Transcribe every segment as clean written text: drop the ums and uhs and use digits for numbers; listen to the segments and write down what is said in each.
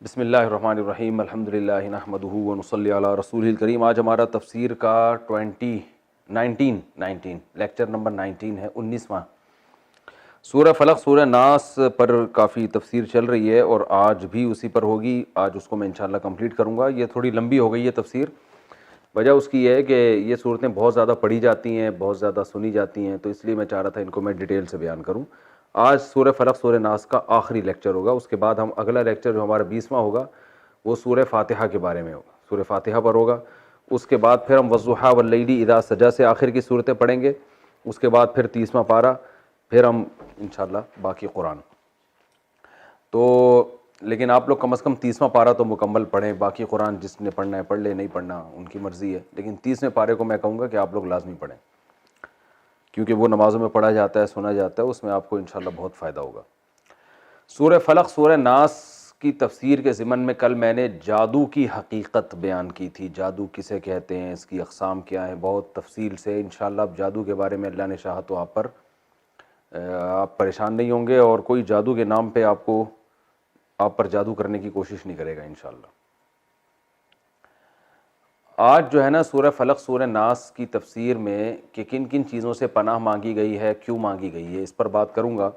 بسم اللہ الرحمن الرحیم، الحمدللہ نحمدہ ونصلی علی رسول الکریم۔ آج ہمارا تفسیر کا 19 لیکچر نمبر 19 ہے، 19واں۔ سورہ فلق سورہ ناس پر کافی تفسیر چل رہی ہے اور آج بھی اسی پر ہوگی۔ آج اس کو میں انشاءاللہ کمپلیٹ کروں گا۔ یہ تھوڑی لمبی ہو گئی ہے تفسیر، وجہ اس کی یہ ہے کہ یہ صورتیں بہت زیادہ پڑھی جاتی ہیں، بہت زیادہ سنی جاتی ہیں، تو اس لیے میں چاہ رہا تھا ان کو میں ڈیٹیل سے بیان کروں۔ آج سورہ فلق سورہ ناس کا آخری لیکچر ہوگا، اس کے بعد ہم اگلا لیکچر جو ہمارا 20واں ہوگا وہ سورہ فاتحہ کے بارے میں ہوگا، سورہ فاتحہ پر ہوگا۔ اس کے بعد پھر ہم والضحیٰ واللیل اذا سجا سے آخر کی صورتیں پڑھیں گے۔ اس کے بعد پھر 30واں پارہ، پھر ہم انشاءاللہ باقی قرآن۔ تو لیکن آپ لوگ کم از کم 30واں پارہ تو مکمل پڑھیں، باقی قرآن جس نے پڑھنا ہے پڑھ لے، نہیں پڑھنا ان کی مرضی ہے، لیکن 30ویں پارے کو میں کہوں گا کہ آپ لوگ لازمی پڑھیں، کیونکہ وہ نمازوں میں پڑھا جاتا ہے، سنا جاتا ہے، اس میں آپ کو انشاءاللہ بہت فائدہ ہوگا۔ سورہ فلق سورہ ناس کی تفسیر کے ضمن میں کل میں نے جادو کی حقیقت بیان کی تھی، جادو کسے کہتے ہیں، اس کی اقسام کیا ہیں، بہت تفصیل سے۔ انشاءاللہ اب جادو کے بارے میں اللہ نے چاہا تو آپ پریشان نہیں ہوں گے، اور کوئی جادو کے نام پہ آپ پر جادو کرنے کی کوشش نہیں کرے گا انشاءاللہ۔ آج جو ہے نا سورہ فلق سورہ ناس کی تفسیر میں کہ کن کن چیزوں سے پناہ مانگی گئی ہے، کیوں مانگی گئی ہے، اس پر بات کروں گا۔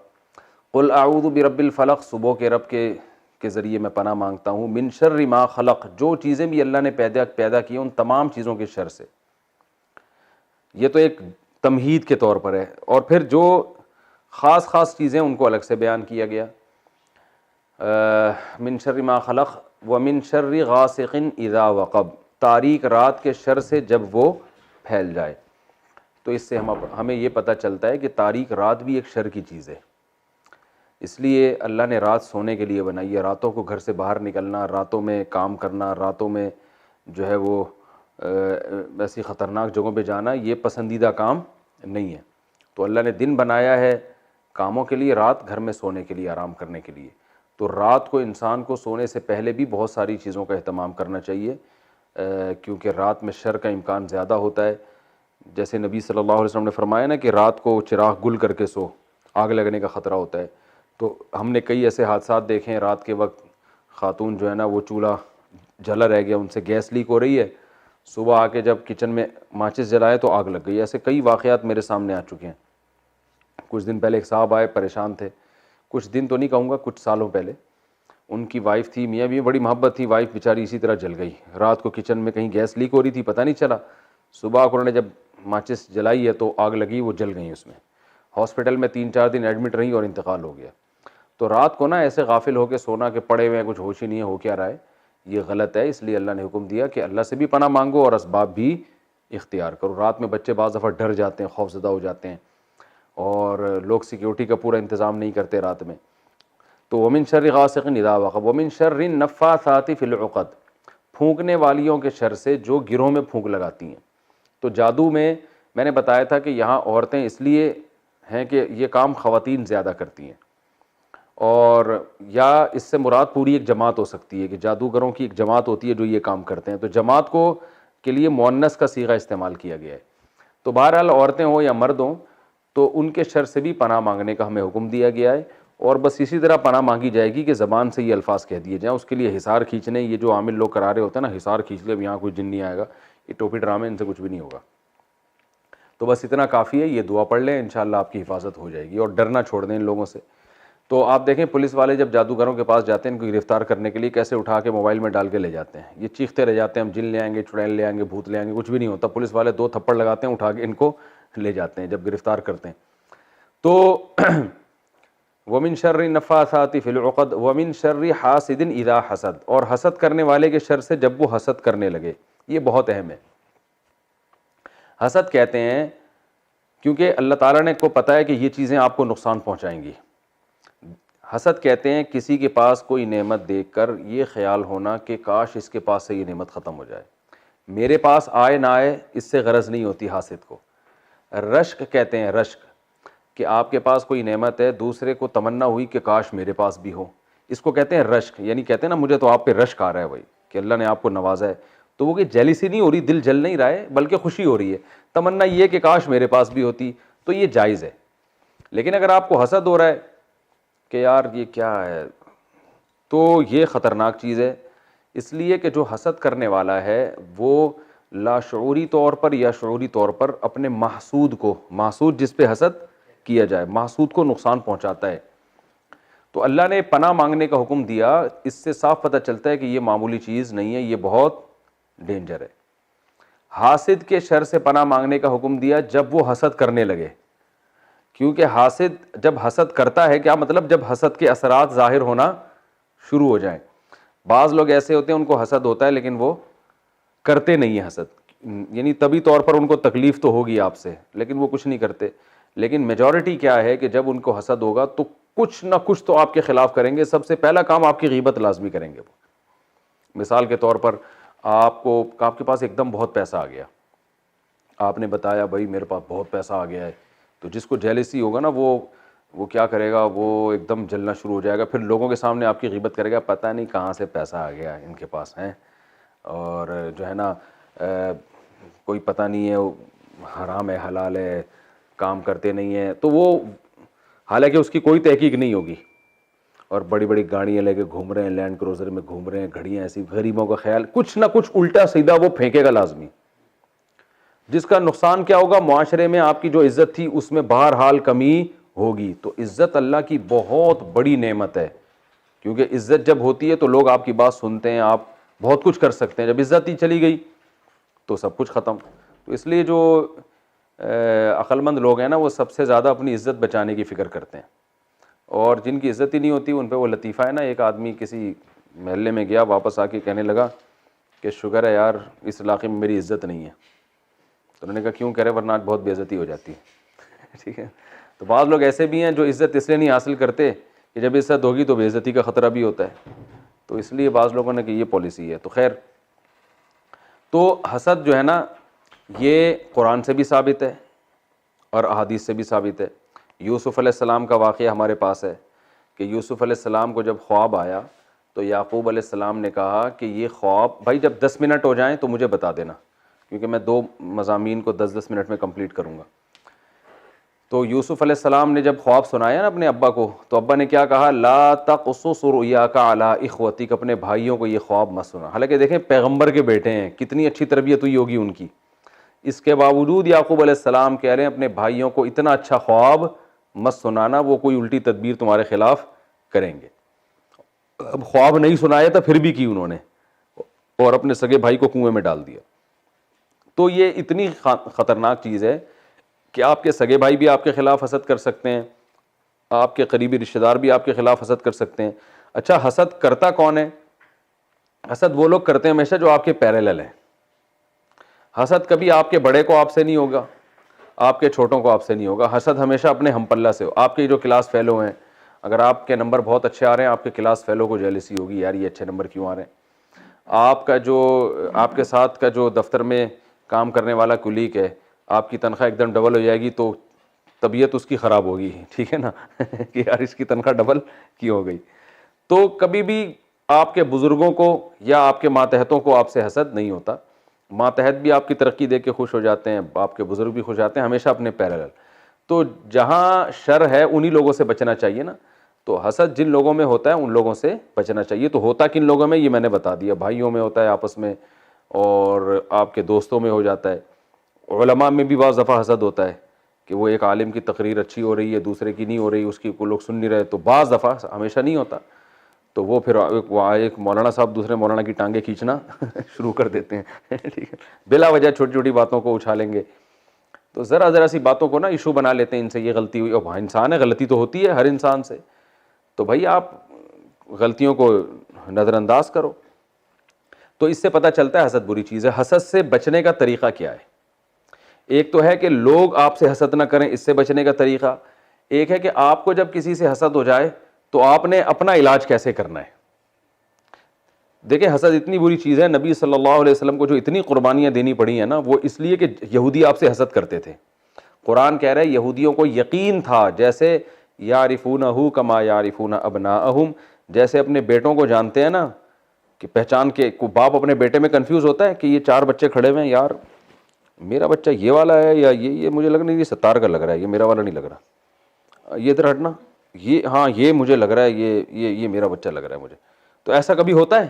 قل اعوذ برب الفلق، صبح کے رب کے ذریعے میں پناہ مانگتا ہوں، من شر ما خلق، جو چیزیں بھی اللہ نے پیدا کی ان تمام چیزوں کے شر سے۔ یہ تو ایک تمہید کے طور پر ہے، اور پھر جو خاص چیزیں ان کو الگ سے بیان کیا گیا۔ من شر ما خلق ومن شر غاسق اذا وقب، تاریک رات کے شر سے جب وہ پھیل جائے۔ تو اس سے ہمیں یہ پتہ چلتا ہے کہ تاریک رات بھی ایک شر کی چیز ہے، اس لیے اللہ نے رات سونے کے لیے بنائی ہے۔ راتوں کو گھر سے باہر نکلنا، راتوں میں کام کرنا، راتوں میں جو ہے وہ ایسی خطرناک جگہوں پہ جانا، یہ پسندیدہ کام نہیں ہے۔ تو اللہ نے دن بنایا ہے کاموں کے لیے، رات گھر میں سونے کے لیے، آرام کرنے کے لیے۔ تو رات کو انسان کو سونے سے پہلے بھی بہت ساری چیزوں کا اہتمام کرنا چاہیے، کیونکہ رات میں شر کا امکان زیادہ ہوتا ہے۔ جیسے نبی صلی اللہ علیہ وسلم نے فرمایا نا کہ رات کو چراغ گل کر کے سو، آگ لگنے کا خطرہ ہوتا ہے۔ تو ہم نے کئی ایسے حادثات دیکھے ہیں، رات کے وقت خاتون جو ہے نا وہ چولہا جلا رہ گیا، ان سے گیس لیک ہو رہی ہے، صبح آ کے جب کچن میں ماچس جلائے تو آگ لگ گئی۔ ایسے کئی واقعات میرے سامنے آ چکے ہیں۔ کچھ دن پہلے ایک صاحب آئے، پریشان تھے، کچھ دن تو نہیں کہوں گا، کچھ سالوں پہلے۔ ان کی وائف تھی، میاں بھی بڑی محبت تھی، وائف بیچاری اسی طرح جل گئی۔ رات کو کچن میں کہیں گیس لیک ہو رہی تھی، پتہ نہیں چلا، صبح کو انہوں نے جب ماچس جلائی ہے تو آگ لگی، وہ جل گئی اس میں۔ ہاسپٹل میں 3-4 دن ایڈمٹ رہی اور انتقال ہو گیا۔ تو رات کو نا ایسے غافل ہو کے سونا کہ پڑے ہوئے ہیں، کچھ ہوش ہی نہیں ہے، ہو کیا رہا ہے، یہ غلط ہے۔ اس لیے اللہ نے حکم دیا کہ اللہ سے بھی پناہ مانگو اور اسباب بھی اختیار کرو۔ رات میں بچے بعض دفعہ ڈر جاتے ہیں، خوف زدہ ہو جاتے ہیں، اور لوگ سیکیورٹی کا پورا انتظام نہیں کرتے رات میں۔ تو ومن شر غاسق اذا وقب ومن شر النفاثات فی العقد، پھونکنے والیوں کے شر سے جو گرہوں میں پھونک لگاتی ہیں۔ تو جادو میں نے بتایا تھا کہ یہاں عورتیں اس لیے ہیں کہ یہ کام خواتین زیادہ کرتی ہیں، اور یا اس سے مراد پوری ایک جماعت ہو سکتی ہے کہ جادوگروں کی ایک جماعت ہوتی ہے جو یہ کام کرتے ہیں۔ تو جماعت کے لیے مؤنث کا صیغہ استعمال کیا گیا ہے۔ تو بہرحال عورتیں ہوں یا مرد ہوں، تو ان کے شر سے بھی پناہ مانگنے کا ہمیں حکم دیا گیا ہے، اور بس اسی طرح پناہ مانگی جائے گی کہ زبان سے یہ الفاظ کہہ دیے جائیں۔ اس کے لیے حصار کھینچنے، یہ جو عامل لوگ کرا رہے ہوتے ہیں نا، حصار کھینچ لے یہاں کوئی جن نہیں آئے گا، یہ ٹوپی ڈرامے، ان سے کچھ بھی نہیں ہوگا۔ تو بس اتنا کافی ہے، یہ دعا پڑھ لیں، انشاءاللہ آپ کی حفاظت ہو جائے گی، اور ڈرنا چھوڑ دیں ان لوگوں سے۔ تو آپ دیکھیں پولیس والے جب جادوگروں کے پاس جاتے ہیں ان کو گرفتار کرنے کے لیے، کیسے اٹھا کے موبائل میں ڈال کے لے جاتے ہیں، یہ چیختے رہ جاتے ہیں ہم جن لے آئیں گے، چڑیل لے آئیں گے، بھوت لے آئیں گے، کچھ بھی نہیں ہوتا۔ پولیس والے 2 تھپڑ لگاتے ہیں، اٹھا کے ان کو لے جاتے ہیں جب گرفتار کرتے ہیں۔ تو ومن شر النفاثات فی العقد ومن شر حاسد اذا حسد، اور حسد کرنے والے کے شر سے جب وہ حسد کرنے لگے۔ یہ بہت اہم ہے۔ حسد کہتے ہیں کیونکہ اللہ تعالیٰ نے کو پتہ ہے کہ یہ چیزیں آپ کو نقصان پہنچائیں گی۔ حسد کہتے ہیں کسی کے پاس کوئی نعمت دیکھ کر یہ خیال ہونا کہ کاش اس کے پاس سے یہ نعمت ختم ہو جائے، میرے پاس آئے نہ آئے اس سے غرض نہیں ہوتی حاسد کو۔ رشک کہتے ہیں، رشک کہ آپ کے پاس کوئی نعمت ہے، دوسرے کو تمنا ہوئی کہ کاش میرے پاس بھی ہو، اس کو کہتے ہیں رشک۔ یعنی کہتے ہیں نا مجھے تو آپ پہ رشک آ رہا ہے بھائی کہ اللہ نے آپ کو نوازا ہے، تو وہ کہ جیلیسی نہیں ہو رہی، دل جل نہیں رہا ہے، بلکہ خوشی ہو رہی ہے، تمنا یہ کہ کاش میرے پاس بھی ہوتی، تو یہ جائز ہے۔ لیکن اگر آپ کو حسد ہو رہا ہے کہ یار یہ کیا ہے، تو یہ خطرناک چیز ہے، اس لیے کہ جو حسد کرنے والا ہے وہ لاشعوری طور پر یا شعوری طور پر اپنے محسود کو، محسود جس پہ حسد کیا جائے، محسود کو نقصان پہنچاتا ہے۔ تو اللہ نے پناہ مانگنے کا حکم دیا، اس سے صاف پتہ چلتا ہے کہ یہ معمولی چیز نہیں ہے، یہ بہت ڈینجر ہے۔ حاسد کے شر سے پناہ مانگنے کا حکم دیا جب وہ حسد کرنے لگے، کیونکہ حاسد جب حسد کرتا ہے، کیا مطلب جب حسد کے اثرات ظاہر ہونا شروع ہو جائیں۔ بعض لوگ ایسے ہوتے ہیں ان کو حسد ہوتا ہے لیکن وہ کرتے نہیں ہیں حسد، یعنی طبی طور پر ان کو تکلیف تو ہوگی آپ سے لیکن وہ کچھ نہیں کرتے۔ لیکن میجورٹی کیا ہے کہ جب ان کو حسد ہوگا تو کچھ نہ کچھ تو آپ کے خلاف کریں گے، سب سے پہلا کام آپ کی غیبت لازمی کریں گے۔ وہ مثال کے طور پر آپ کے پاس ایک دم بہت پیسہ آ گیا، آپ نے بتایا بھائی میرے پاس بہت پیسہ آ گیا ہے، تو جس کو جیلسی ہوگا نا وہ کیا کرے گا، وہ ایک دم جلنا شروع ہو جائے گا، پھر لوگوں کے سامنے آپ کی غیبت کرے گا، پتہ نہیں کہاں سے پیسہ آ گیا ان کے پاس ہیں، اور جو ہے نا کوئی پتہ نہیں ہے حرام ہے حلال ہے، کام کرتے نہیں ہیں، تو وہ حالانکہ اس کی کوئی تحقیق نہیں ہوگی، اور بڑی بڑی گاڑیاں لے کے گھوم رہے ہیں، لینڈ کروزر میں گھوم رہے ہیں، گھڑیاں ایسی، غریبوں کا خیال، کچھ نہ کچھ الٹا سیدھا وہ پھینکے گا لازمی، جس کا نقصان کیا ہوگا، معاشرے میں آپ کی جو عزت تھی اس میں بہرحال کمی ہوگی۔ تو عزت اللہ کی بہت بڑی نعمت ہے، کیونکہ عزت جب ہوتی ہے تو لوگ آپ کی بات سنتے ہیں، آپ بہت کچھ کر سکتے ہیں، جب عزت ہی چلی گئی تو سب کچھ ختم۔ تو اس لیے جو عقل مند لوگ ہیں نا وہ سب سے زیادہ اپنی عزت بچانے کی فکر کرتے ہیں، اور جن کی عزت ہی نہیں ہوتی ان پہ وہ لطیفہ ہے نا، ایک آدمی کسی محلے میں گیا، واپس آ کے کہنے لگا کہ شکر ہے یار اس علاقے میں میری عزت نہیں ہے، تو انہوں نے کہا کیوں؟ کہہ رہے ورنہ آج بہت بے عزتی ہو جاتی ہے۔ ٹھیک ہے، تو بعض لوگ ایسے بھی ہیں جو عزت اس لیے نہیں حاصل کرتے کہ جب عزت ہوگی تو بے عزتی کا خطرہ بھی ہوتا ہے، تو اس لیے بعض لوگوں نے کہ یہ پالیسی ہے۔ تو خیر، تو حسد جو ہے نا یہ قرآن سے بھی ثابت ہے اور احادیث سے بھی ثابت ہے۔ یوسف علیہ السلام کا واقعہ ہمارے پاس ہے کہ یوسف علیہ السلام کو جب خواب آیا تو یعقوب علیہ السلام نے کہا کہ یہ خواب بھائی جب 10 منٹ ہو جائیں تو مجھے بتا دینا، کیونکہ میں 2 مضامین کو 10 منٹ میں کمپلیٹ کروں گا۔ تو یوسف علیہ السلام نے جب خواب سنایا نا اپنے ابا کو، تو ابا نے کیا کہا، لا تقصص رؤیاک علی اخوتک، اپنے بھائیوں کو یہ خواب مت سنا۔ حالانکہ دیکھیں پیغمبر کے بیٹے ہیں، کتنی اچھی تربیت ہوئی ہوگی ان کی، اس کے باوجود یعقوب علیہ السلام کہہ رہے ہیں اپنے بھائیوں کو اتنا اچھا خواب مت سنانا، وہ کوئی الٹی تدبیر تمہارے خلاف کریں گے۔ اب خواب نہیں سنایا تھا پھر بھی کی انہوں نے، اور اپنے سگے بھائی کو کنویں میں ڈال دیا۔ تو یہ اتنی خطرناک چیز ہے کہ آپ کے سگے بھائی بھی آپ کے خلاف حسد کر سکتے ہیں، آپ کے قریبی رشتہ دار بھی آپ کے خلاف حسد کر سکتے ہیں۔ اچھا حسد کرتا کون ہے؟ حسد وہ لوگ کرتے ہیں ہمیشہ جو آپ کے پیرالل ہیں۔ حسد کبھی آپ کے بڑے کو آپ سے نہیں ہوگا، آپ کے چھوٹوں کو آپ سے نہیں ہوگا، حسد ہمیشہ اپنے ہم پلہ سے ہو۔ آپ کے جو کلاس فیلو ہیں، اگر آپ کے نمبر بہت اچھے آ رہے ہیں، آپ کے کلاس فیلو کو جیلسی ہوگی، یار یہ اچھے نمبر کیوں آ رہے ہیں۔ آپ کے ساتھ کا جو دفتر میں کام کرنے والا کلیگ ہے، آپ کی تنخواہ ایک دم ڈبل ہو جائے گی تو طبیعت اس کی خراب ہوگی، ٹھیک ہے نا، کہ یار اس کی تنخواہ ڈبل کیوں ہو گئی۔ تو کبھی بھی آپ کے بزرگوں کو یا آپ کے ماتحتوں کو آپ سے حسد نہیں ہوتا، ماتحت بھی آپ کی ترقی دیکھ کے خوش ہو جاتے ہیں، آپ کے بزرگ بھی خوش جاتے ہیں، ہمیشہ اپنے پیرالل۔ تو جہاں شر ہے انہی لوگوں سے بچنا چاہیے نا، تو حسد جن لوگوں میں ہوتا ہے ان لوگوں سے بچنا چاہیے۔ تو ہوتا کن لوگوں میں یہ میں نے بتا دیا، بھائیوں میں ہوتا ہے آپس میں، اور آپ کے دوستوں میں ہو جاتا ہے، علماء میں بھی بعض دفعہ حسد ہوتا ہے کہ وہ ایک عالم کی تقریر اچھی ہو رہی ہے دوسرے کی نہیں ہو رہی، اس کی کوئی لوگ سن نہیں رہے، تو بعض دفعہ، ہمیشہ نہیں ہوتا، تو وہ پھر ایک مولانا صاحب دوسرے مولانا کی ٹانگیں کھینچنا شروع کر دیتے ہیں، ٹھیک ہے، بلا وجہ چھوٹی چھوٹی باتوں کو اچھالیں گے، تو ذرا سی باتوں کو نا ایشو بنا لیتے ہیں، ان سے یہ غلطی ہوئی، اور انسان ہے، غلطی تو ہوتی ہے ہر انسان سے، تو بھائی آپ غلطیوں کو نظر انداز کرو۔ تو اس سے پتہ چلتا ہے حسد بری چیز ہے۔ حسد سے بچنے کا طریقہ کیا ہے؟ ایک تو ہے کہ لوگ آپ سے حسد نہ کریں، اس سے بچنے کا طریقہ۔ ایک ہے کہ آپ کو جب کسی سے حسد ہو جائے تو آپ نے اپنا علاج کیسے کرنا ہے۔ دیکھیں حسد اتنی بری چیز ہے، نبی صلی اللہ علیہ وسلم کو جو اتنی قربانیاں دینی پڑی ہیں نا، وہ اس لیے کہ یہودی آپ سے حسد کرتے تھے۔ قرآن کہہ رہا ہے یہودیوں کو یقین تھا، جیسے یعرفونہ کما یعرفون ابناءہم، جیسے اپنے بیٹوں کو جانتے ہیں نا، کہ پہچان کے باپ اپنے بیٹے میں کنفیوز ہوتا ہے کہ یہ 4 بچے کھڑے ہوئے ہیں، یار میرا بچہ یہ والا ہے یا یہ مجھے لگ نہیں، یہ ستار کا لگ رہا ہے، یہ میرا والا نہیں لگ رہا، یہ ادھر ہٹنا، یہ ہاں یہ مجھے لگ رہا ہے یہ میرا بچہ لگ رہا ہے مجھے۔ تو ایسا کبھی ہوتا ہے؟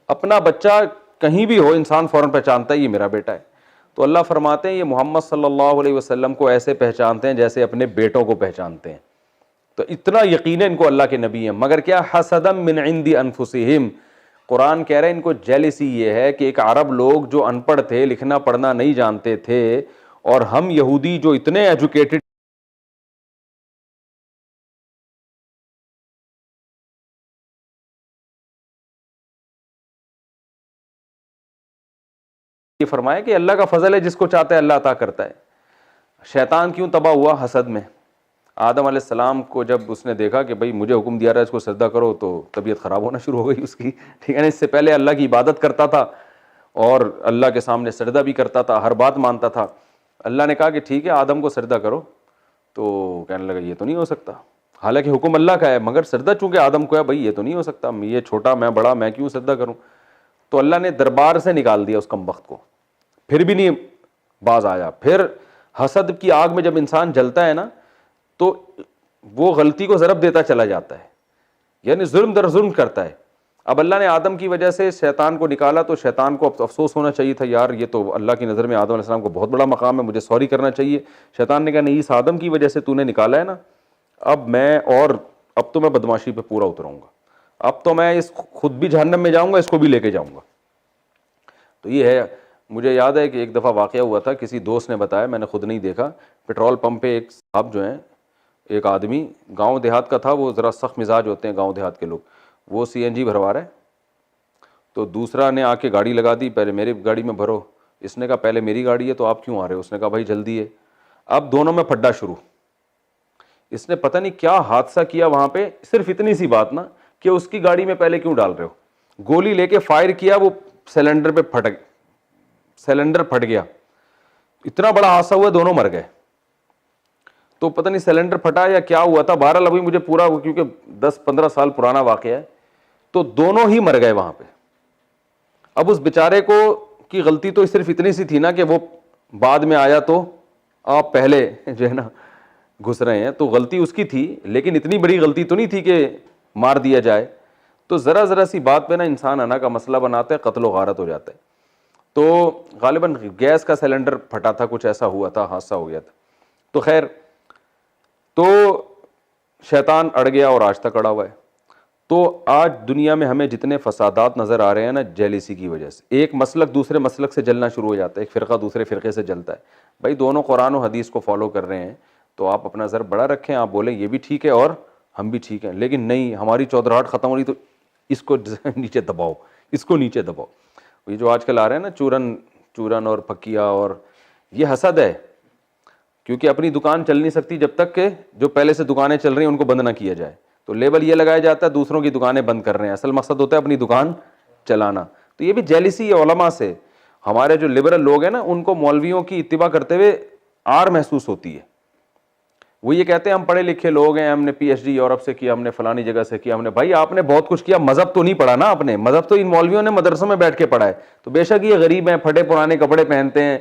اپنا بچہ کہیں بھی ہو انسان فوراً پہچانتا ہے یہ میرا بیٹا ہے. تو اللہ فرماتے ہیں یہ محمد صلی اللہ علیہ وسلم کو ایسے پہچانتے ہیں جیسے اپنے بیٹوں کو پہچانتے ہیں. تو اتنا یقین ہے ان کو اللہ کے نبی ہیں. مگر کیا؟ حسدا من عند انفسہم. قرآن کہہ رہے ہیں ان کو جیلسی یہ ہے کہ ایک عرب لوگ جو ان پڑھ تھے، لکھنا پڑھنا نہیں جانتے تھے، اور ہم یہودی جو اتنے ایجوکیٹڈ یہ فرمایا کہ اللہ کا فضل ہے، جس کو چاہتا ہے اللہ عطا کرتا ہے. شیطان کیوں تباہ ہوا؟ حسد میں. آدم علیہ السلام کو جب اس نے دیکھا کہ بھئی مجھے حکم دیا رہا ہے اس کو سجدہ کرو، تو طبیعت خراب ہونا شروع ہو گئی اس کی. ٹھیک ہے نا؟ اس سے پہلے اللہ کی عبادت کرتا تھا اور اللہ کے سامنے سجدہ بھی کرتا تھا، ہر بات مانتا تھا. اللہ نے کہا کہ ٹھیک ہے آدم کو سجدہ کرو، تو کہنے لگا یہ تو نہیں ہو سکتا، حالانکہ حکم اللہ کا ہے، مگر سجدہ چونکہ آدم کو ہے، بھئی یہ تو نہیں ہو سکتا، یہ چھوٹا میں بڑا، میں کیوں سجدہ کروں. تو اللہ نے دربار سے نکال دیا اس کمبخت کو، پھر بھی نہیں باز آیا. پھر حسد کی آگ میں جب انسان جلتا ہے نا تو وہ غلطی کو ضرب دیتا چلا جاتا ہے، یعنی ظلم در ظلم کرتا ہے. اب اللہ نے آدم کی وجہ سے شیطان کو نکالا، تو شیطان کو افسوس ہونا چاہیے تھا، یار یہ تو اللہ کی نظر میں آدم علیہ السلام کو بہت بڑا مقام ہے، مجھے سوری کرنا چاہیے. شیطان نے کہا نہیں، اس آدم کی وجہ سے تو نے نکالا ہے نا، اب تو میں بدماشی پہ پورا اتروں گا، اب تو میں اس خود بھی جہنم میں جاؤں گا، اس کو بھی لے کے جاؤں گا. تو یہ ہے. مجھے یاد ہے کہ ایک دفعہ واقعہ ہوا تھا، کسی دوست نے بتایا، میں نے خود نہیں دیکھا. پیٹرول پمپ پہ ایک صاحب جو ہیں، ایک آدمی گاؤں دیہات کا تھا، وہ ذرا سخت مزاج ہوتے ہیں گاؤں دیہات کے لوگ، وہ سی این جی بھروا رہے، تو دوسرا نے آ کے گاڑی لگا دی، پہلے میری گاڑی میں بھرو. اس نے کہا پہلے میری گاڑی ہے تو آپ کیوں آ رہے ہو؟ اس نے کہا بھائی جلدی ہے. اب دونوں میں پھڈا شروع. اس نے پتہ نہیں کیا حادثہ کیا وہاں پہ، صرف اتنی سی بات نا کہ اس کی گاڑی میں پہلے کیوں ڈال رہے ہو. گولی لے کے فائر کیا، وہ سلنڈر پہ سلنڈر پھٹ گیا. اتنا بڑا حادثہ ہوا، دونوں مر گئے. تو پتہ نہیں سلنڈر پھٹا یا کیا ہوا تھا، بہرحال ابھی مجھے پورا، کیونکہ 10-15 سال پرانا واقعہ ہے، تو دونوں ہی مر گئے وہاں پہ. اب اس بیچارے کو کی غلطی تو صرف اتنی سی تھی نا کہ وہ بعد میں آیا تو آپ پہلے جو ہے نا گھس رہے ہیں، تو غلطی اس کی تھی، لیکن اتنی بڑی غلطی تو نہیں تھی کہ مار دیا جائے. تو ذرا سی بات پہ نا انسان انا کا مسئلہ بناتا ہے، قتل و غارت ہو جاتا ہے. تو غالباً گیس کا سلنڈر پھٹا تھا، کچھ ایسا ہوا تھا، حادثہ ہو گیا تھا. تو خیر، تو شیطان اڑ گیا اور آج تک اڑا ہوا ہے. تو آج دنیا میں ہمیں جتنے فسادات نظر آ رہے ہیں نا، جیلیسی کی وجہ سے. ایک مسلک دوسرے مسلک سے جلنا شروع ہو جاتا ہے، ایک فرقہ دوسرے فرقے سے جلتا ہے. بھائی دونوں قرآن و حدیث کو فالو کر رہے ہیں تو آپ اپنا ذر بڑا رکھیں، آپ بولیں یہ بھی ٹھیک ہے اور ہم بھی ٹھیک ہیں، لیکن نہیں، ہماری چودراہٹ ختم ہو رہی تو اس کو نیچے دباؤ، اس کو نیچے دباؤ. یہ جو آج کل آ رہے ہیں نا چورن اور پکیا، اور یہ حسد ہے، کیونکہ اپنی دکان چل نہیں سکتی جب تک کہ جو پہلے سے دکانیں چل رہی ہیں ان کو بند نہ کیا جائے. تو لیبل یہ لگایا جاتا ہے دوسروں کی دکانیں بند کر رہے ہیں، اصل مقصد ہوتا ہے اپنی دکان چلانا. تو یہ بھی جیلسی ہے علماء سے. ہمارے جو لبرل لوگ ہیں نا، ان کو مولویوں کی اتباع کرتے ہوئے آر محسوس ہوتی ہے. وہ یہ کہتے ہیں ہم پڑھے لکھے لوگ ہیں، ہم نے پی ایچ ڈی یورپ سے کیا، ہم نے فلانی جگہ سے کیا، ہم نے. بھائی آپ نے بہت کچھ کیا، مذہب تو نہیں پڑھا نا آپ نے. مذہب تو ان مولویوں نے مدرسوں میں بیٹھ کے پڑھا ہے. تو بے شک یہ غریب ہیں، پھٹے پرانے کپڑے پہنتے ہیں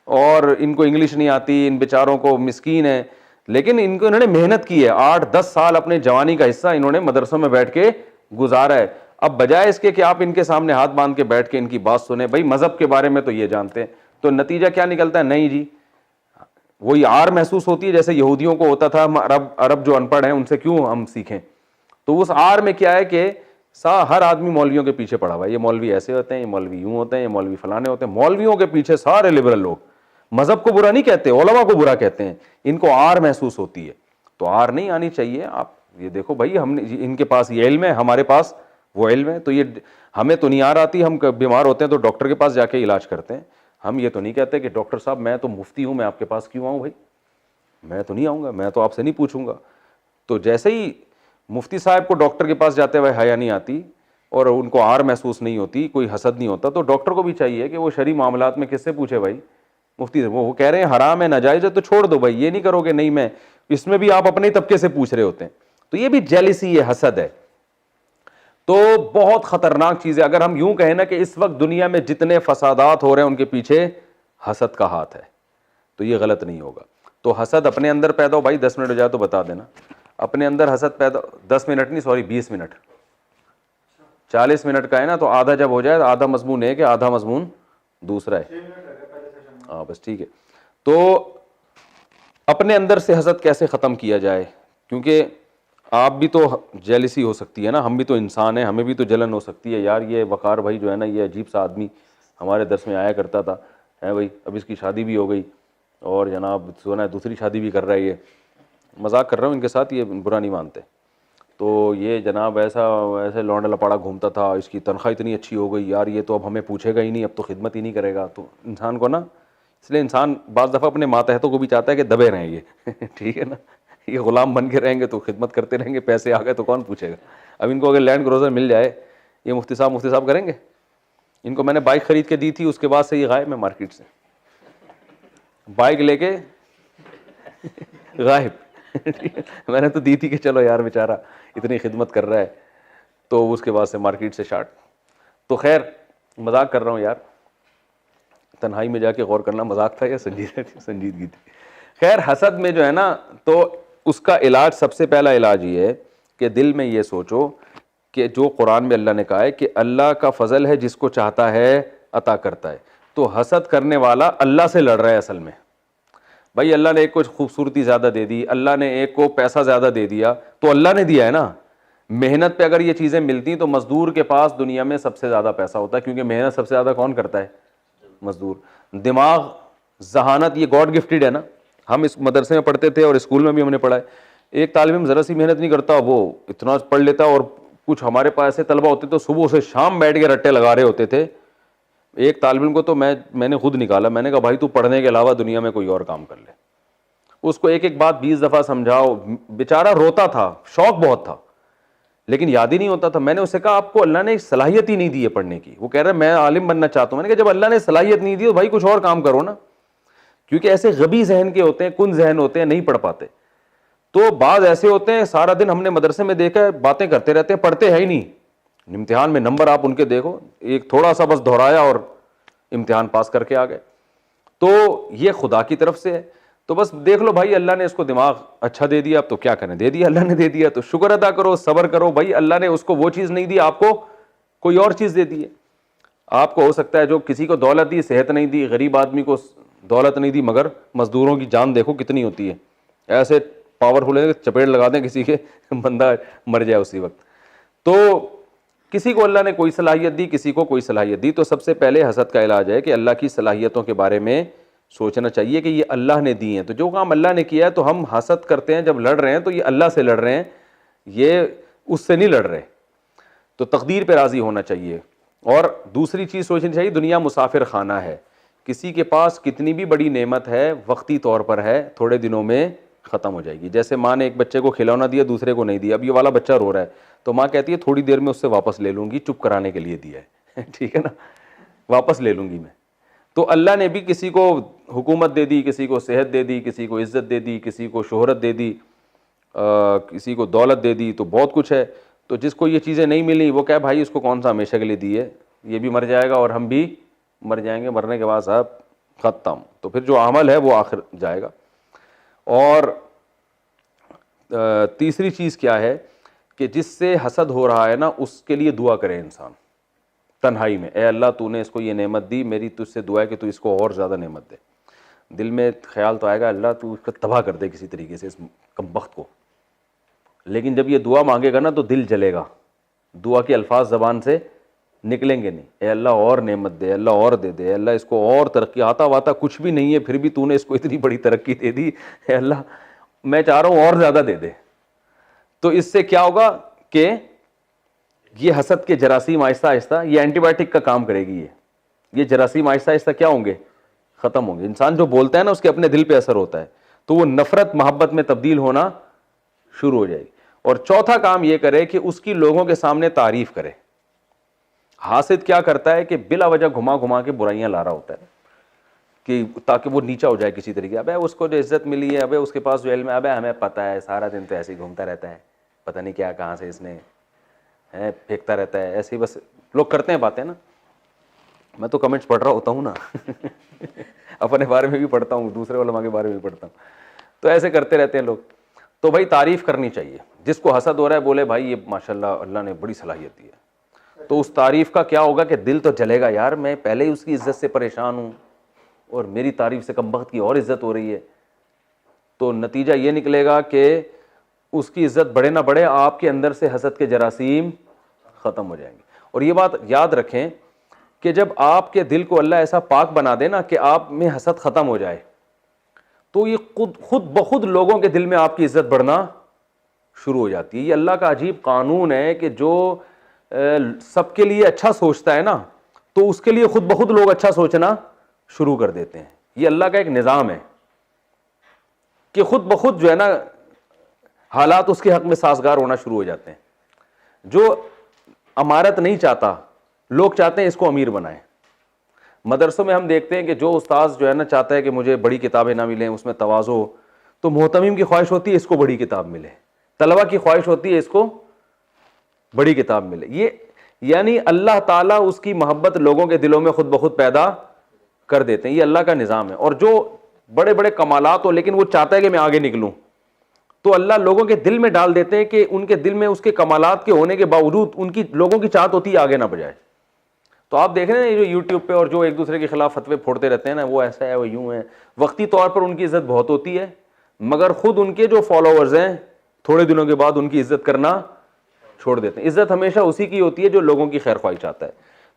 اور ان کو انگلش نہیں آتی، ان بیچاروں کو مسکین ہیں، لیکن ان کو انہوں نے محنت کی ہے. 8-10 سال اپنے جوانی کا حصہ انہوں نے مدرسوں میں بیٹھ کے گزارا ہے. اب بجائے اس کے کہ آپ ان کے سامنے ہاتھ باندھ کے بیٹھ کے ان کی بات سنیں، بھائی مذہب کے بارے میں تو یہ جانتے ہیں، تو نتیجہ کیا نکلتا ہے؟ نہیں جی، وہی آر محسوس ہوتی ہے جیسے یہودیوں کو ہوتا تھا، عرب جو ان پڑھ ہیں ان سے کیوں ہم سیکھیں. تو اس آر میں کیا ہے کہ ہر آدمی مولویوں کے پیچھے پڑا ہوا ہے، یہ مولوی ایسے ہوتے ہیں، یہ مولوی یوں ہوتے ہیں، یہ مولوی فلانے ہوتے ہیں. مولویوں کے پیچھے سارے لبرل لوگ. مذہب کو برا نہیں کہتے، علماء کو برا کہتے ہیں. ان کو آر محسوس ہوتی ہے. تو آر نہیں آنی چاہیے. آپ یہ دیکھو بھائی، ہم نے ان کے پاس یہ علم ہے، ہمارے پاس وہ علم ہے. تو یہ ہمیں تو نہیں آر آتی، ہم بیمار ہوتے ہیں تو ڈاکٹر کے پاس جا کے علاج کرتے ہیں. ہم یہ تو نہیں کہتے کہ ڈاکٹر صاحب میں تو مفتی ہوں، میں آپ کے پاس کیوں آؤں؟ بھائی میں تو نہیں آؤں گا، میں تو آپ سے نہیں پوچھوں گا. تو جیسے ہی مفتی صاحب کو ڈاکٹر کے پاس جاتے ہوئے حیا نہیں آتی اور ان کو آر محسوس نہیں ہوتی، کوئی حسد نہیں ہوتا، تو ڈاکٹر کو بھی چاہیے کہ وہ شرعی معاملات میں کس سے پوچھے. بھائی مفتی سے وہ کہہ رہے ہیں حرام ہے، ناجائز ہے، تو چھوڑ دو. بھائی یہ نہیں کرو کہ نہیں میں اس میں بھی آپ اپنے طبقے سے پوچھ رہے ہوتے ہیں. تو یہ بھی جیلسی ہے، حسد ہے. تو بہت خطرناک چیز ہے. اگر ہم یوں کہیں نا کہ اس وقت دنیا میں جتنے فسادات ہو رہے ہیں ان کے پیچھے حسد کا ہاتھ ہے، تو یہ غلط نہیں ہوگا. تو حسد اپنے اندر پیدا ہو. بھائی 10 منٹ ہو جائے تو بتا دینا. اپنے اندر حسد پیدا، 10 منٹ نہیں، سوری 20 منٹ 40 منٹ کا ہے نا, تو آدھا جب ہو جائے, آدھا مضمون ایک ہے آدھا مضمون دوسرا ہے. ہاں بس ٹھیک ہے. تو اپنے اندر سے حسد کیسے ختم کیا جائے, کیونکہ آپ بھی تو جیلسی ہو سکتی ہے نا, ہم بھی تو انسان ہیں, ہمیں بھی تو جلن ہو سکتی ہے یار, یہ وقار بھائی جو ہے نا, یہ عجیب سا آدمی ہمارے درس میں آیا کرتا تھا ہے بھائی, اب اس کی شادی بھی ہو گئی اور جناب سونا ہے دوسری شادی بھی کر رہا ہے, یہ مذاق کر رہا ہوں ان کے ساتھ, یہ برا نہیں مانتے. تو یہ جناب ایسے لونڈا لپاڑا گھومتا تھا, اس کی تنخواہ اتنی اچھی ہو گئی یار, یہ تو اب ہمیں پوچھے گا ہی نہیں, اب تو خدمت ہی نہیں کرے گا. تو انسان کو نا, اس لیے انسان بعض دفعہ اپنے ماتحتوں کو بھی چاہتا ہے کہ دبے رہیں یہ ٹھیک ہے نا, یہ غلام بن کے رہیں گے تو خدمت کرتے رہیں گے, پیسے آ گئے تو کون پوچھے گا. اب ان کو اگر لینڈ کروزر مل جائے, یہ مفتی صاحب کریں گے. ان کو میں نے بائک خرید کے دی تھی, اس کے بعد سے یہ غائب ہے مارکیٹ سے, بائک لے کے غائب. میں نے تو دی تھی کہ چلو یار بیچارہ اتنی خدمت کر رہا ہے, تو اس کے بعد سے مارکیٹ سے شارٹ. تو خیر مذاق کر رہا ہوں یار, تنہائی میں جا کے غور کرنا مذاق تھا یا سنجیدگی تھی. خیر حسد میں جو ہے نا, تو اس کا علاج, سب سے پہلا علاج یہ ہے کہ دل میں یہ سوچو کہ جو قرآن میں اللہ نے کہا ہے کہ اللہ کا فضل ہے, جس کو چاہتا ہے عطا کرتا ہے. تو حسد کرنے والا اللہ سے لڑ رہا ہے اصل میں. بھائی اللہ نے ایک کو خوبصورتی زیادہ دے دی, اللہ نے ایک کو پیسہ زیادہ دے دیا, تو اللہ نے دیا ہے نا. محنت پہ اگر یہ چیزیں ملتی تو مزدور کے پاس دنیا میں سب سے زیادہ پیسہ ہوتا ہے, کیونکہ محنت سب سے زیادہ کون کرتا ہے؟ مزدور. دماغ, ذہانت, یہ گاڈ گفٹڈ ہے نا. ہم اس مدرسے میں پڑھتے تھے اور اسکول میں بھی ہم نے پڑھا ہے, ایک طالب علم ذرا سی محنت نہیں کرتا, وہ اتنا پڑھ لیتا. اور کچھ ہمارے پاس ایسے طلبہ ہوتے تو صبح سے شام بیٹھ کے رٹے لگا رہے ہوتے تھے. ایک طالب علم کو تو میں نے خود نکالا, میں نے کہا بھائی تو پڑھنے کے علاوہ دنیا میں کوئی اور کام کر لے. اس کو ایک ایک بات 20 دفعہ سمجھاؤ, بیچارہ روتا تھا, شوق بہت تھا لیکن یاد ہی نہیں ہوتا تھا. میں نے اسے کہا آپ کو اللہ نے صلاحیت ہی نہیں دی ہے پڑھنے کی. وہ کہہ رہا ہے میں عالم بننا چاہتا ہوں. میں نے کہا جب اللہ نے صلاحیت نہیں دی تو بھائی کچھ اور کام کرو نا, کیونکہ ایسے غبی ذہن کے ہوتے ہیں, کن ذہن ہوتے ہیں, نہیں پڑھ پاتے. تو بعض ایسے ہوتے ہیں سارا دن ہم نے مدرسے میں دیکھا ہے باتیں کرتے رہتے ہیں, پڑھتے ہیں ہی نہیں. امتحان میں نمبر آپ ان کے دیکھو, ایک تھوڑا سا بس دہرایا اور امتحان پاس کر کے آ گئے. تو یہ خدا کی طرف سے ہے. تو بس دیکھ لو بھائی اللہ نے اس کو دماغ اچھا دے دیا, اب تو کیا کریں, دے دیا اللہ نے, دے دیا تو شکر ادا کرو, صبر کرو. بھائی اللہ نے اس کو وہ چیز نہیں دی, آپ کو کوئی اور چیز دے دی ہے. آپ کو ہو سکتا ہے جو کسی کو دولت دی, صحت نہیں دی, غریب آدمی کو دولت نہیں دی, مگر مزدوروں کی جان دیکھو کتنی ہوتی ہے, ایسے پاورفل ہے چپیٹ لگا دیں کسی کے, بندہ مر جائے اسی وقت. تو کسی کو اللہ نے کوئی صلاحیت دی, کسی کو کوئی صلاحیت دی. تو سب سے پہلے حسد کا علاج ہے کہ اللہ کی صلاحیتوں کے بارے میں سوچنا چاہیے کہ یہ اللہ نے دی ہیں. تو جو کام اللہ نے کیا ہے تو ہم حسد کرتے ہیں جب لڑ رہے ہیں تو یہ اللہ سے لڑ رہے ہیں, یہ اس سے نہیں لڑ رہے. تو تقدیر پہ راضی ہونا چاہیے. اور دوسری چیز سوچنی چاہیے, دنیا مسافر خانہ ہے, کسی کے پاس کتنی بھی بڑی نعمت ہے وقتی طور پر ہے, تھوڑے دنوں میں ختم ہو جائے گی. جیسے ماں نے ایک بچے کو کھلونا دیا, دوسرے کو نہیں دیا, اب یہ والا بچہ رو رہا ہے تو ماں کہتی ہے تھوڑی دیر میں اس سے واپس لے لوں گی, چپ کرانے کے لیے دیا ہے ٹھیک ہے نا, واپس لے لوں گی میں. تو اللہ نے بھی کسی کو حکومت دے دی, کسی کو صحت دے دی, کسی کو عزت دے دی, کسی کو شہرت دے دی, کسی کو دولت دے دی, تو بہت کچھ ہے. تو جس کو یہ چیزیں نہیں ملی وہ کہے بھائی اس کو کون سا ہمیشہ کے لیے دی ہے, یہ بھی مر جائے گا اور ہم بھی مر جائیں گے, مرنے کے بعد صاحب ختم. تو پھر جو عمل ہے وہ آخر جائے گا. اور تیسری چیز کیا ہے کہ جس سے حسد ہو رہا ہے نا اس کے لیے دعا کرے انسان تنہائی میں, اے اللہ تو نے اس کو یہ نعمت دی, میری تجھ سے دعا ہے کہ تو اس کو اور زیادہ نعمت دے. دل میں خیال تو آئے گا اللہ تو اس کو تباہ کر دے کسی طریقے سے اس کمبخت کو, لیکن جب یہ دعا مانگے گا نا تو دل جلے گا, دعا کے الفاظ زبان سے نکلیں گے نہیں. اے اللہ اور نعمت دے, اللہ اور دے دے, اللہ اس کو اور ترقی, آتا واتا کچھ بھی نہیں ہے پھر بھی تو نے اس کو اتنی بڑی ترقی دے دی, اے اللہ میں چاہ رہا ہوں اور زیادہ دے دے. تو اس سے کیا ہوگا کہ یہ حسد کے جراثیم آہستہ آہستہ, یہ اینٹی بائیوٹک کا کام کرے گی, یہ جراثیم آہستہ آہستہ کیا ہوں گے, ختم ہوں گے. انسان جو بولتا ہے نا اس کے اپنے دل پہ اثر ہوتا ہے, تو وہ نفرت محبت میں تبدیل ہونا شروع ہو جائے گی. اور چوتھا کام یہ کرے کہ اس کی لوگوں کے سامنے تعریف کرے. حاسد کیا کرتا ہے کہ بلا وجہ گھما گھما کے برائیاں لا رہا ہوتا ہے کہ تاکہ وہ نیچا ہو جائے کسی طریقے. ابے اس کو جو عزت ملی ہے, ابے اس کے پاس جو علم ہے, ابے ہمیں پتہ ہے, سارا دن تو ایسے ہی گھومتا رہتا ہے, پتہ نہیں کیا کہاں سے اس نے پھینکتا رہتا ہے, ایسے ہی بس لوگ کرتے ہیں باتیں نا. میں تو کمنٹس پڑھ رہا ہوتا ہوں نا اپنے بارے میں بھی پڑھتا ہوں, دوسرے علماء کے بارے میں بھی پڑھتا ہوں, تو ایسے کرتے رہتے ہیں لوگ. تو بھائی تعریف کرنی چاہیے, جس کو حسد ہو رہا ہے بولے بھائی یہ ماشاءاللہ اللہ نے بڑی صلاحیت دی ہے. تو اس تعریف کا کیا ہوگا کہ دل تو جلے گا، یار میں پہلے ہی اس کی عزت سے پریشان ہوں اور میری تعریف سے کم بخت کی اور عزت ہو رہی ہے. تو نتیجہ یہ نکلے گا کہ اس کی عزت بڑھے نہ بڑھے، آپ کے اندر سے حسد کے جراثیم ختم ہو جائیں گے. اور یہ بات یاد رکھیں کہ جب آپ کے دل کو اللہ ایسا پاک بنا دے نا کہ آپ میں حسد ختم ہو جائے، تو یہ خود بخود لوگوں کے دل میں آپ کی عزت بڑھنا شروع ہو جاتی ہے. یہ اللہ کا عجیب قانون ہے کہ جو سب کے لیے اچھا سوچتا ہے نا، تو اس کے لیے خود بخود لوگ اچھا سوچنا شروع کر دیتے ہیں. یہ اللہ کا ایک نظام ہے کہ خود بخود جو ہے نا حالات اس کے حق میں سازگار ہونا شروع ہو جاتے ہیں. جو امارت نہیں چاہتا، لوگ چاہتے ہیں اس کو امیر بنائیں. مدرسوں میں ہم دیکھتے ہیں کہ جو استاذ جو ہے نا چاہتا ہے کہ مجھے بڑی کتابیں نہ ملیں، اس میں تواضع ہو، تو محتمم کی خواہش ہوتی ہے اس کو بڑی کتاب ملے، طلبہ کی خواہش ہوتی ہے اس کو بڑی کتاب ملے. یہ یعنی اللہ تعالیٰ اس کی محبت لوگوں کے دلوں میں خود بخود پیدا کر دیتے ہیں. یہ اللہ کا نظام ہے. اور جو بڑے بڑے کمالات ہو لیکن وہ چاہتا ہے کہ میں آگے نکلوں، تو اللہ لوگوں کے دل میں ڈال دیتے ہیں کہ ان کے دل میں اس کے کمالات کے ہونے کے باوجود ان کی لوگوں کی چاہت ہوتی ہے آگے نہ بجائے. تو آپ دیکھ رہے ہیں جو یوٹیوب پہ اور جو ایک دوسرے کے خلاف فتوے پھوڑتے رہتے ہیں نا، وہ ایسا ہے، وہ یوں ہے، وقتی طور پر ان کی عزت بہت ہوتی ہے، مگر خود ان کے جو فالوورز ہیں تھوڑے دنوں کے بعد ان کی عزت کرنا چھوڑ دیتے ہیں. عزت ہمیشہ اسی کی ہوتی ہے جو لوگوں کی خیر خواہی چاہتا ہے.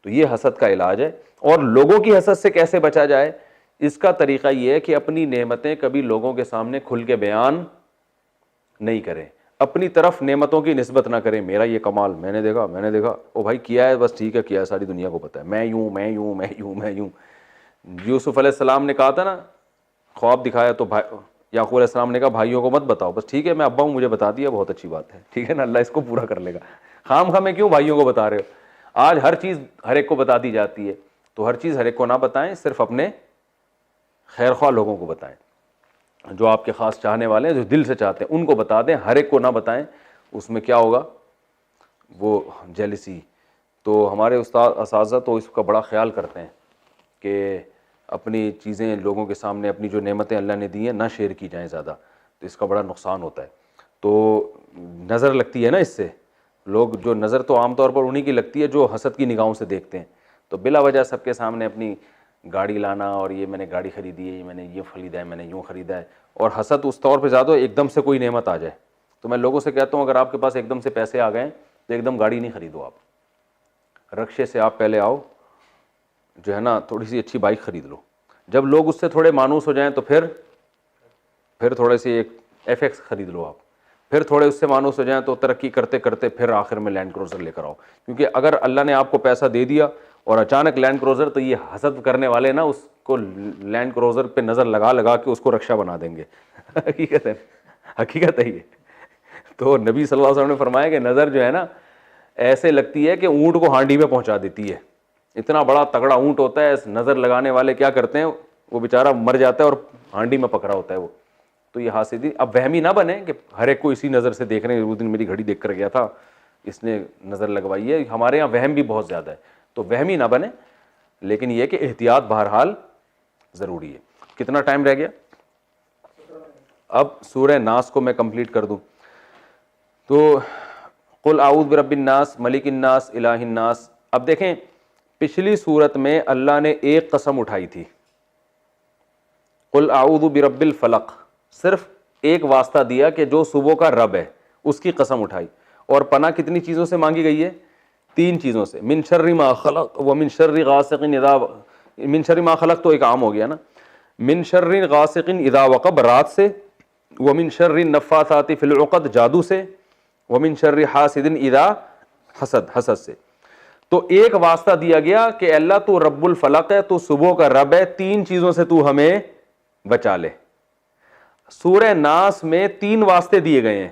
تو یہ حسد کا علاج ہے. اور لوگوں کی حسد سے کیسے بچا جائے؟ اس کا طریقہ یہ ہے کہ اپنی نعمتیں کبھی لوگوں کے سامنے کھل کے بیان نہیں کریں، اپنی طرف نعمتوں کی نسبت نہ کریں. میرا یہ کمال میں نے دیکھا، او بھائی کیا ہے، بس ٹھیک ہے کیا ہے، ساری دنیا کو پتہ ہے، میں یوں. یوسف علیہ السلام نے کہا تھا نا، خواب دکھایا تو یعقوب علیہ السلام نے کہا بھائیوں کو مت بتاؤ، بس ٹھیک ہے میں ابا ہوں، مجھے بتا دیا، بہت اچھی بات ہے، ٹھیک ہے نا، اللہ اس کو پورا کر لے گا. خام خواہ میں کیوں بھائیوں کو بتا رہے ہو؟ آج ہر چیز ہر ایک کو بتا دی جاتی ہے، تو ہر چیز ہر ایک کو نہ بتائیں، صرف اپنے خیر خواہ لوگوں کو بتائیں، جو آپ کے خاص چاہنے والے ہیں، جو دل سے چاہتے ہیں ان کو بتا دیں، ہر ایک کو نہ بتائیں. اس میں کیا ہوگا؟ وہ جیلسی. تو ہمارے استاد اساتذہ تو اس کا بڑا خیال کرتے ہیں کہ اپنی چیزیں لوگوں کے سامنے، اپنی جو نعمتیں اللہ نے دی ہیں نہ شیئر کی جائیں زیادہ، تو اس کا بڑا نقصان ہوتا ہے. تو نظر لگتی ہے نا اس سے، لوگ جو نظر تو عام طور پر انہی کی لگتی ہے جو حسد کی نگاہوں سے دیکھتے ہیں. تو بلا وجہ سب کے سامنے اپنی گاڑی لانا، اور یہ میں نے گاڑی خریدی ہے، میں نے یہ خریدا ہے، میں نے یوں خریدا ہے. اور حسد اس طور پہ زیادہ ایک دم سے کوئی نعمت آ جائے تو میں لوگوں سے کہتا ہوں اگر آپ کے پاس ایک دم سے پیسے آ گئے تو ایک دم گاڑی نہیں خریدو، آپ رکشے سے آپ پہلے آؤ، جو ہے نا تھوڑی سی اچھی بائک خرید لو. جب لوگ اس سے تھوڑے مانوس ہو جائیں تو پھر تھوڑے سی ایک ایف ایکس خرید لو آپ، پھر تھوڑے اس سے مانوس ہو جائیں تو ترقی کرتے کرتے پھر آخر میں لینڈ کروزر لے کر آؤ. کیونکہ اگر اللہ نے آپ کو پیسہ دے دیا اور اچانک لینڈ کروزر، تو یہ حسد کرنے والے نا اس کو لینڈ کروزر پہ نظر لگا کے اس کو رکشہ بنا دیں گے. حقیقت ہے یہ. تو نبی صلی اللہ علیہ وسلم نے فرمایا کہ نظر جو ہے نا ایسے لگتی ہے کہ اونٹ کو ہانڈی میں پہنچا دیتی ہے. اتنا بڑا تگڑا اونٹ ہوتا ہے، نظر لگانے والے کیا کرتے ہیں، وہ بیچارہ مر جاتا ہے اور ہانڈی میں پکڑا ہوتا ہے وہ. تو یہ حاسدی، اب وہمی نہ بنے کہ ہر ایک کو اسی نظر سے دیکھ رہے ہیں. اس دن میری گھڑی دیکھ کر گیا تھا، اس نے نظر لگوائی ہے. ہمارے یہاں وہم بھی بہت زیادہ ہے، تو وہمی نہ بنے، لیکن یہ کہ احتیاط بہرحال ضروری ہے. کتنا ٹائم رہ گیا؟ اب سورہ ناس کو میں کمپلیٹ کر دوں تو قل اعوذ برب الناس ملک الناس الہ الناس. اب دیکھیں پچھلی سورت میں اللہ نے ایک قسم اٹھائی تھی، قل اعوذ برب الفلق، صرف ایک واسطہ دیا کہ جو صبح کا رب ہے اس کی قسم اٹھائی. اور پناہ کتنی چیزوں سے مانگی گئی ہے؟ 3 چیزوں سے. من شر ما خلق ومن شر غاسق اذا، من شر ما خلق تو ایک عام ہو گیا نا، من شر غاسق اذا وقب رات سے، ومن شر النفاثات فی العقد جادو سے، ومن شر حاسد اذا حسد سے. تو ایک واسطہ دیا گیا کہ اللہ تو رب الفلق ہے، تو صبح کا رب ہے، 3 چیزوں سے تو ہمیں بچا لے. سورہ ناس میں 3 واسطے دیے گئے ہیں.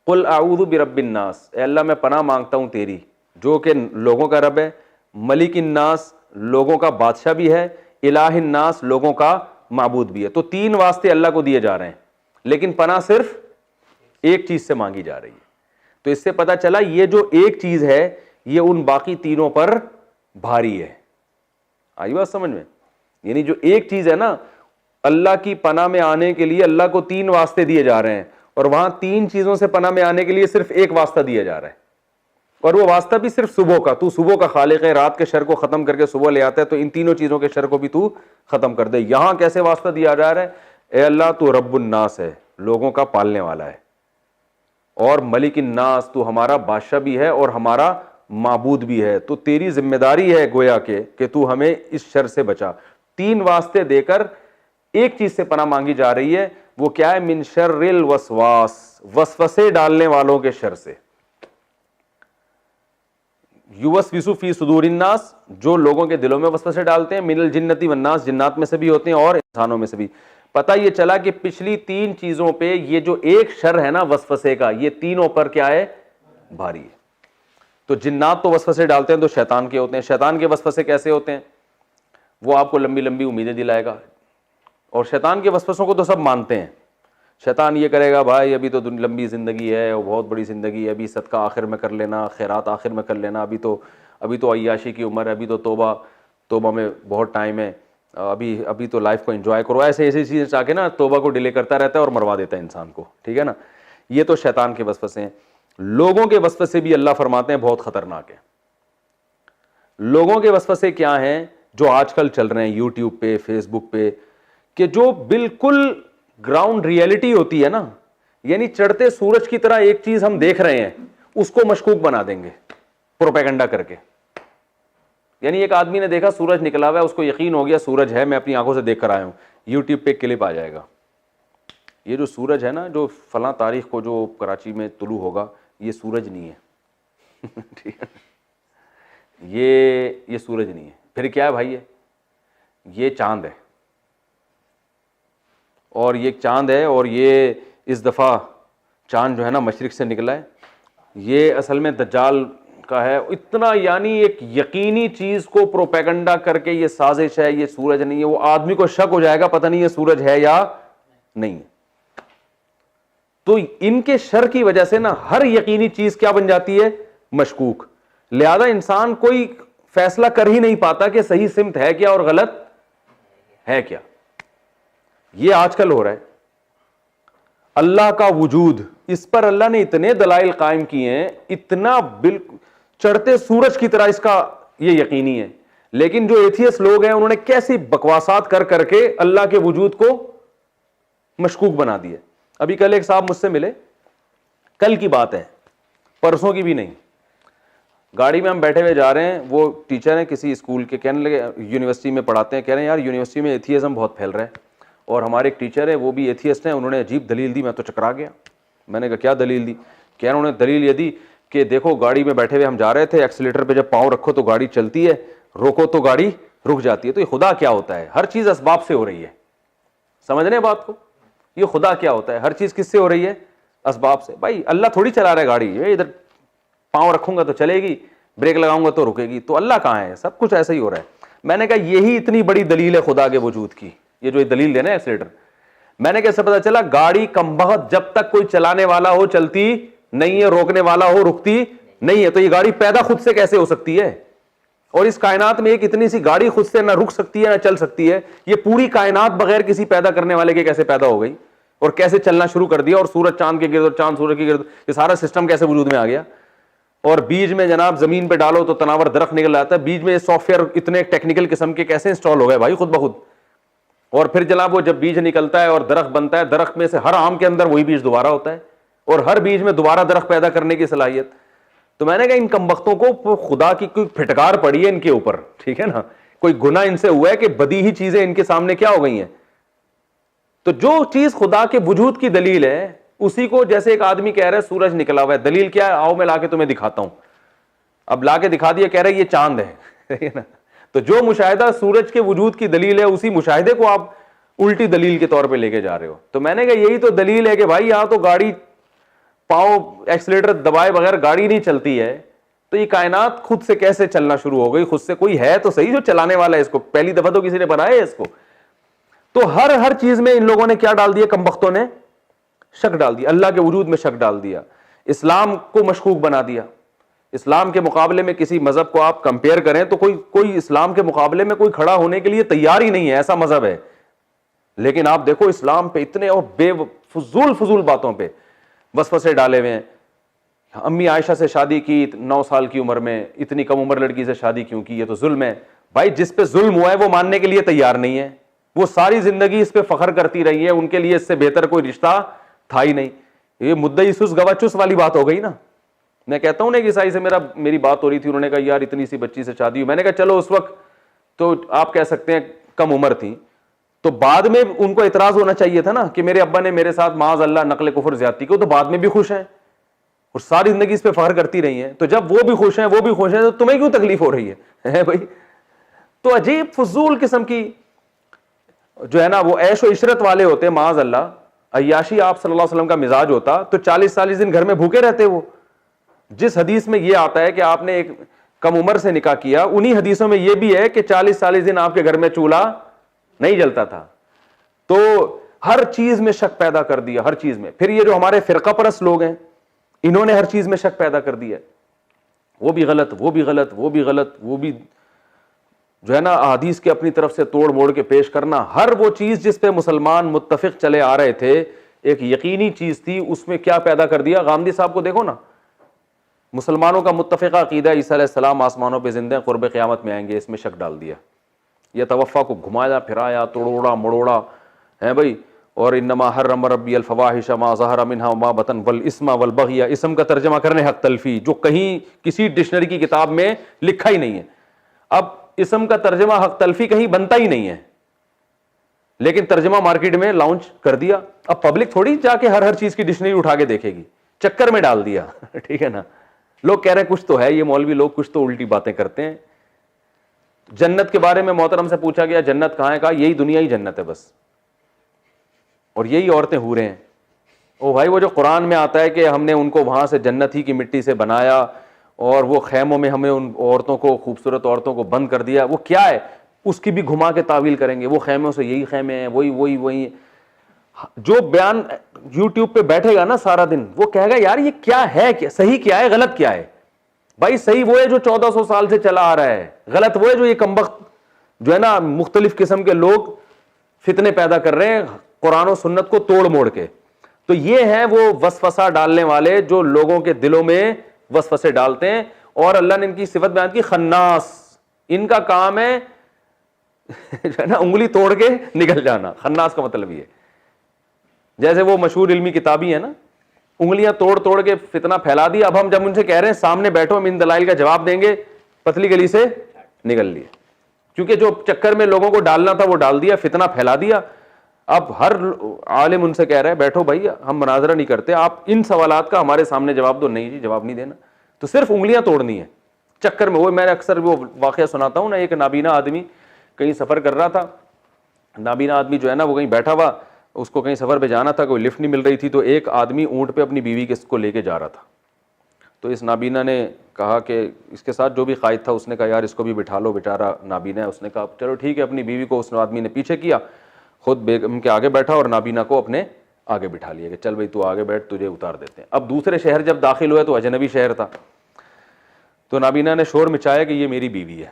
قل اعوذ برب الناس، اے اللہ میں پناہ مانگتا ہوں تیری، جو کہ لوگوں کا رب ہے، ملک الناس لوگوں کا بادشاہ بھی ہے، الہ الناس لوگوں کا معبود بھی ہے. تو 3 واسطے اللہ کو دیے جا رہے ہیں، لیکن پناہ صرف ایک چیز سے مانگی جا رہی ہے. تو اس سے پتا چلا یہ جو ایک چیز ہے یہ ان باقی تینوں پر بھاری ہے. آئی بات سمجھ میں؟ یعنی جو ایک چیز ہے نا، اللہ کی پناہ میں آنے کے لیے اللہ کو 3 واسطے دیے جا رہے ہیں، اور وہاں 3 چیزوں سے پناہ میں آنے کے لیے صرف ایک واسطہ دیا جا رہا ہے. اور وہ واسطہ بھی صرف صبح کا. تو صبح کا خالق ہے, رات کے شر کو ختم کر کے صبح لے آتا ہے, تو ان تینوں چیزوں کے شر کو بھی تو ختم کر دے. یہاں کیسے واسطہ دیا جا رہا ہے؟ اے اللہ تو رب الناس ہے, لوگوں کا پالنے والا ہے, اور ملک الناس, تو ہمارا بادشاہ بھی ہے اور ہمارا معبود بھی ہے, تو تیری ذمہ داری ہے گویا کہ تو ہمیں اس شر سے بچا. تین واسطے دے کر ایک چیز سے پناہ مانگی جا رہی ہے, وہ کیا ہے؟ من شر الوسواس, وسوسے ڈالنے والوں کے شر سے. یوسوس فی صدور الناس, جو لوگوں کے دلوں میں وسوسے ڈالتے ہیں, من الجنتی والناس, جنات میں سے بھی ہوتے ہیں اور انسانوں میں سے بھی. پتہ یہ چلا کہ پچھلی تین چیزوں پہ یہ جو ایک شر ہے نا وسوسے کا, یہ تینوں پر کیا ہے؟ بھاری ہے. تو جنات تو وسوسے ڈالتے ہیں تو شیطان کے ہوتے ہیں. شیطان کے وسوسے کیسے ہوتے ہیں؟ وہ آپ کو لمبی لمبی امیدیں دلائے گا, اور شیطان کے وسوسوں کو تو سب مانتے ہیں. شیطان یہ کرے گا, بھائی ابھی تو لمبی زندگی ہے, اور بہت بڑی زندگی ہے, ابھی صدقہ آخر میں کر لینا, خیرات آخر میں کر لینا, ابھی تو عیاشی کی عمر ہے, ابھی تو توبہ میں بہت ٹائم ہے, ابھی تو لائف کو انجوائے کرو. ایسی چیزیں چاہ کے نا توبہ کو ڈیلے کرتا رہتا ہے اور مروا دیتا ہے انسان کو, ٹھیک ہے نا. یہ تو شیطان کے وسوسے ہیں. لوگوں کے وسوسے بھی اللہ فرماتے ہیں بہت خطرناک ہیں. لوگوں کے وسوسے کیا ہیں؟ جو آج کل چل رہے ہیں یوٹیوب پہ, فیس بک پہ, کہ جو بالکل گراؤنڈ ریئلٹی ہوتی ہے نا, یعنی چڑھتے سورج کی طرح ایک چیز ہم دیکھ رہے ہیں, اس کو مشکوک بنا دیں گے پروپیگنڈا کر کے. یعنی ایک آدمی نے دیکھا سورج نکلا ہوا ہے, اس کو یقین ہو گیا سورج ہے, میں اپنی آنکھوں سے دیکھ کر آیا ہوں. یوٹیوب پہ ایک کلپ آ جائے گا, یہ جو سورج ہے نا, جو فلاں تاریخ کو جو کراچی میں طلوع ہوگا, یہ سورج نہیں ہے. ٹھیک ہے, یہ سورج نہیں ہے. پھر کیا ہے بھائی؟ یہ چاند ہے, اور یہ چاند ہے, اور یہ اس دفعہ چاند جو ہے نا مشرق سے نکلا ہے, یہ اصل میں دجال کا ہے. اتنا یعنی ایک یقینی چیز کو پروپیگنڈا کر کے یہ سازش ہے, یہ سورج نہیں ہے. وہ آدمی کو شک ہو جائے گا پتہ نہیں یہ سورج ہے یا نہیں. تو ان کے شر کی وجہ سے نا ہر یقینی چیز کیا بن جاتی ہے؟ مشکوک. لہذا انسان کوئی فیصلہ کر ہی نہیں پاتا کہ صحیح سمت ہے کیا اور غلط ہے کیا. یہ آج کل ہو رہا ہے. اللہ کا وجود, اس پر اللہ نے اتنے دلائل قائم کیے ہیں, اتنا بالکل چڑھتے سورج کی طرح اس کا یہ یقینی ہے. لیکن جو ایتھیسٹ لوگ ہیں انہوں نے کیسی بکواسات کر کے اللہ کے وجود کو مشکوک بنا دیا. ابھی کل ایک صاحب مجھ سے ملے, کل کی بات ہے, پرسوں کی بھی نہیں. گاڑی میں ہم بیٹھے ہوئے جا رہے ہیں, وہ ٹیچر ہیں کسی اسکول کے, کہنے لگے یونیورسٹی میں پڑھاتے ہیں, کہہ رہے ہیں یار یونیورسٹی میں ایتھیزم بہت پھیل رہا ہے, اور ہمارے ایک ٹیچر ہے وہ بھی ایتھیسٹ ہیں, انہوں نے عجیب دلیل دی, میں تو چکرا گیا. میں نے کہا کیا دلیل دی؟ کہہ رہے انہوں نے دلیل یہ دی کہ دیکھو گاڑی میں بیٹھے ہوئے ہم جا رہے تھے, ایکسیلیٹر پہ جب پاؤں رکھو تو گاڑی چلتی ہے, روکو تو گاڑی رک جاتی ہے. تو یہ خدا کیا ہوتا ہے؟ ہر چیز اسباب سے ہو رہی ہے. سمجھ رہے ہیں بات کو؟ یہ خدا کیا ہوتا ہے؟ ہر چیز کس سے ہو رہی ہے؟ اسباب سے. بھائی اللہ تھوڑی چلا رہا ہے گاڑی, ادھر پاؤں رکھوں گا تو چلے گی, بریک لگاؤں گا تو رکے گی. تو اللہ کہاں ہے؟ سب کچھ ایسا ہی ہو رہا ہے. میں نے کہا یہی اتنی بڑی دلیل ہے خدا کے وجود کی, یہ جو دلیل دینا ہے ایکسیلیٹر. میں نے کیسے پتا چلا؟ گاڑی کمبخت جب تک کوئی چلانے والا ہو چلتی نہیں ہے, روکنے والا ہو رکتی نہیں ہے. تو یہ گاڑی پیدا خود سے کیسے ہو سکتی ہے؟ اور اس کائنات میں ایک اتنی سی گاڑی خود سے نہ رک سکتی ہے نہ چل سکتی ہے. یہ پوری کائنات بغیر کسی پیدا کرنے والے کے کیسے پیدا ہو گئی اور کیسے چلنا شروع کر دیا؟ اور سورج چاند کے گرد اور چاند سورج کے گرد, یہ سارا سسٹم کیسے وجود میں آ گیا؟ اور بیج میں جناب زمین پہ ڈالو تو تناور درخت نکل آتا ہے. بیج میں سافٹ ویئر اتنے ٹیکنیکل قسم کے کیسے انسٹال ہو گئے بھائی خود بخود؟ اور پھر جناب وہ جب بیج نکلتا ہے اور درخت بنتا ہے, درخت میں سے ہر آم کے اندر وہی بیج دوبارہ ہوتا ہے, اور ہر بیج میں دوبارہ درخت پیدا کرنے کی صلاحیت. تو میں نے کہا ان کمبختوں کو خدا کی کوئی پھٹکار پڑی ہے ان کے اوپر, ٹھیک ہے نا, کوئی گناہ ان سے ہوا ہے کہ بدیہی چیزیں ان کے سامنے کیا ہو گئی ہیں. تو جو چیز خدا کے وجود کی دلیل ہے اسی کو, جیسے ایک آدمی کہہ رہا ہے سورج نکلا ہوا ہے, دلیل کیا ہے؟ آؤ میں لا کے تمہیں دکھاتا ہوں. اب لا کے دکھا دیا, کہہ رہا ہے یہ چاند ہے نا. تو جو مشاہدہ سورج کے وجود کی دلیل ہے اسی مشاہدے کو آپ الٹی دلیل کے طور پہ لے کے جا رہے ہو. تو میں نے کہا یہی تو دلیل ہے کہ بھائی یہاں تو گاڑی پاؤں ایکسیلیٹر دبائے بغیر گاڑی نہیں چلتی ہے, تو یہ کائنات خود سے کیسے چلنا شروع ہو گئی؟ خود سے کوئی ہے تو صحیح جو چلانے والا ہے اس کو, پہلی دفعہ تو کسی نے بنایا ہے اس کو. تو ہر چیز میں ان لوگوں نے کیا ڈال دیا؟ کمبختوں نے شک ڈال دیا, اللہ کے وجود میں شک ڈال دیا, اسلام کو مشکوک بنا دیا. اسلام کے مقابلے میں کسی مذہب کو آپ کمپیئر کریں تو کوئی اسلام کے مقابلے میں کوئی کھڑا ہونے کے لیے تیار ہی نہیں ہے, ایسا مذہب ہے. لیکن آپ دیکھو اسلام پہ اتنے اور بے فضول باتوں پہ وسوسے ڈالے ہوئے ہیں. امی عائشہ سے شادی کی 9 سال کی عمر میں، اتنی کم عمر لڑکی سے شادی کیوں کی؟ یہ تو ظلم ہے۔ بھائی جس پہ ظلم ہوا ہے وہ ماننے کے لیے تیار نہیں ہے، وہ ساری زندگی اس پہ فخر کرتی رہی ہے، ان کے لیے اس سے بہتر کوئی رشتہ تھا ہی نہیں۔ یہ مدعی سس گواہ چس والی بات ہو گئی نا۔ میں کہتا ہوں نا کہ عیسائی سے میری بات ہو رہی تھی، انہوں نے کہا یار اتنی سی بچی سے شادی ہوئی۔ میں نے کہا چلو اس وقت تو آپ کہہ سکتے ہیں کم عمر تھی، تو بعد میں ان کو اعتراض ہونا چاہیے تھا نا کہ میرے ابا نے میرے ساتھ معاذ اللہ نقل کفر زیادتی کی، تو بعد میں بھی خوش ہیں اور ساری زندگی اس پہ فخر کرتی رہی ہیں۔ تو جب وہ بھی خوش ہیں تو تمہیں کیوں تکلیف ہو رہی ہے بھائی؟ تو عجیب فضول قسم کی جو ہے نا وہ عیش و عشرت والے ہوتے ہیں، معاذ اللہ عیاشی آپ صلی اللہ علیہ وسلم کا مزاج ہوتا تو 40 دن گھر میں بھوکے رہتے۔ وہ جس حدیث میں یہ آتا ہے کہ آپ نے ایک کم عمر سے نکاح کیا، انہی حدیثوں میں یہ بھی ہے کہ 40 دن آپ کے گھر میں چولہا نہیں جلتا تھا۔ تو ہر چیز میں شک پیدا کر دیا، ہر چیز میں۔ پھر یہ جو ہمارے فرقہ پرست لوگ ہیں، انہوں نے ہر چیز میں شک پیدا کر دیا، وہ بھی غلط، وہ بھی غلط، وہ بھی غلط، وہ بھی جو ہے نا احادیث کے اپنی طرف سے توڑ موڑ کے پیش کرنا۔ ہر وہ چیز جس پہ مسلمان متفق چلے آ رہے تھے، ایک یقینی چیز تھی، اس میں کیا پیدا کر دیا؟ غامدی صاحب کو دیکھو نا، مسلمانوں کا متفقہ عقیدہ عیسیٰ علیہ السلام آسمانوں پہ زندہ ہیں، قرب قیامت میں آئیں گے، اس میں شک ڈال دیا۔ یہ توفع کو گھمایا پھرایا، توڑوڑا مڑوڑا ہے بھائی۔ اور انما حرم ربی الفواحش ما ظہر منها وما بطن والاسم والبغی، اسم کا ترجمہ کرنے حق تلفی، جو کہیں کسی ڈکشنری کی کتاب میں لکھا ہی نہیں ہے۔ اب اسم کا ترجمہ حق تلفی کہیں بنتا ہی نہیں ہے، لیکن ترجمہ مارکیٹ میں لانچ کر دیا۔ اب پبلک تھوڑی جا کے ہر چیز کی ڈکشنری اٹھا کے دیکھے گی، چکر میں ڈال دیا ٹھیک ہے نا۔ لوگ کہہ رہے ہیں کچھ تو ہے، یہ مولوی لوگ کچھ تو الٹی باتیں کرتے ہیں۔ جنت کے بارے میں محترم سے پوچھا گیا جنت کہاں ہے؟ کہا یہی دنیا ہی جنت ہے بس، اور یہی عورتیں حوریں ہیں۔ او بھائی وہ جو قرآن میں آتا ہے کہ ہم نے ان کو وہاں سے جنت ہی کی مٹی سے بنایا اور وہ خیموں میں ہمیں ان عورتوں کو، خوبصورت عورتوں کو بند کر دیا، وہ کیا ہے؟ اس کی بھی گھما کے تعویل کریں گے، وہ خیموں سے یہی خیمے ہیں، وہی جو بیان یوٹیوب پہ بیٹھے گا نا سارا دن، وہ کہے گا یار یہ کیا ہے، کیا صحیح کیا ہے، غلط کیا ہے؟ بھائی صحیح وہ ہے جو 1400 سال سے چلا آ رہا ہے، غلط وہ ہے جو یہ کمبخت جو ہے نا مختلف قسم کے لوگ فتنے پیدا کر رہے ہیں قرآن و سنت کو توڑ موڑ کے۔ تو یہ ہیں وہ وسوسہ ڈالنے والے جو لوگوں کے دلوں میں وسوسے ڈالتے ہیں، اور اللہ نے ان کی صفت بیان کی خناس، ان کا کام ہے جو ہے نا انگلی توڑ کے نکل جانا۔ خناس کا مطلب یہ ہے جیسے وہ مشہور علمی کتابی ہے نا، انگلیاں توڑ توڑ کے فتنہ پھیلا دیا۔ اب ہم جب ان سے کہہ رہے ہیں سامنے بیٹھو ہم ان دلائل کا جواب دیں گے، پتلی گلی سے نکل لیے، کیونکہ جو چکر میں لوگوں کو ڈالنا تھا وہ ڈال دیا، فتنہ پھیلا دیا۔ اب ہر عالم ان سے کہہ رہے ہیں بیٹھو بھائی ہم مناظرہ نہیں کرتے، آپ ان سوالات کا ہمارے سامنے جواب دو۔ نہیں جی جواب نہیں دینا، تو صرف انگلیاں توڑنی ہے چکر میں۔ وہ میں اکثر وہ واقعہ سناتا ہوں نا، ایک نابینا آدمی کہیں سفر کر رہا تھا، نابینا آدمی جو ہے نا وہ کہیں بیٹھا ہوا، اس کو کہیں سفر پہ جانا تھا، کوئی لفٹ نہیں مل رہی تھی، تو ایک آدمی اونٹ پہ اپنی بیوی کو لے کے جا رہا تھا۔ تو اس نابینا نے کہا کہ اس کے ساتھ جو بھی قائد تھا اس نے کہا یار اس کو بھی بٹھا لو، بیچارہ نابینا ہے۔ اس نے کہا چلو ٹھیک ہے، اپنی بیوی کو اس آدمی نے پیچھے کیا، خود بیگم کے آگے بیٹھا اور نابینا کو اپنے آگے بٹھا لیا کہ چل بھائی تو آگے بیٹھ، تجھے اتار دیتے ہیں۔ اب دوسرے شہر جب داخل ہوئے تو اجنبی شہر تھا، تو نابینا نے شور مچایا کہ یہ میری بیوی ہے۔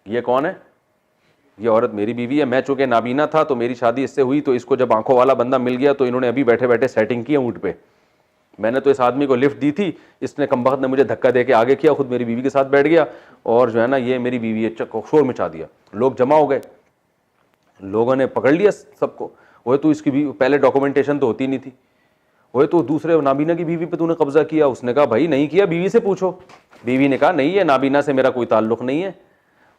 یہ کون ہے؟ یہ عورت میری بیوی ہے۔ میں چونکہ نابینا تھا تو میری شادی اس سے ہوئی، تو اس کو جب آنکھوں والا بندہ مل گیا تو انہوں نے ابھی بیٹھے بیٹھے سیٹنگ کی اونٹ پہ۔ میں نے تو اس آدمی کو لفٹ دی تھی، اس نے کمبخت نے مجھے دھکا دے کے آگے کیا، خود میری بیوی کے ساتھ بیٹھ گیا اور جو ہے نا یہ میری بیوی ہے، شور مچا دیا۔ لوگ جمع ہو گئے، لوگوں نے پکڑ لیا سب کو، وہ تو اس کی بیوی، پہلے ڈاکومنٹیشن تو ہوتی نہیں تھی، وہ تو دوسرے نابینا کی بیوی پہ تو نے قبضہ کیا۔ اس نے کہا بھائی نہیں کیا، بیوی سے پوچھو۔ بیوی نے کہا نہیں ہے، نابینا سے میرا کوئی تعلق نہیں ہے،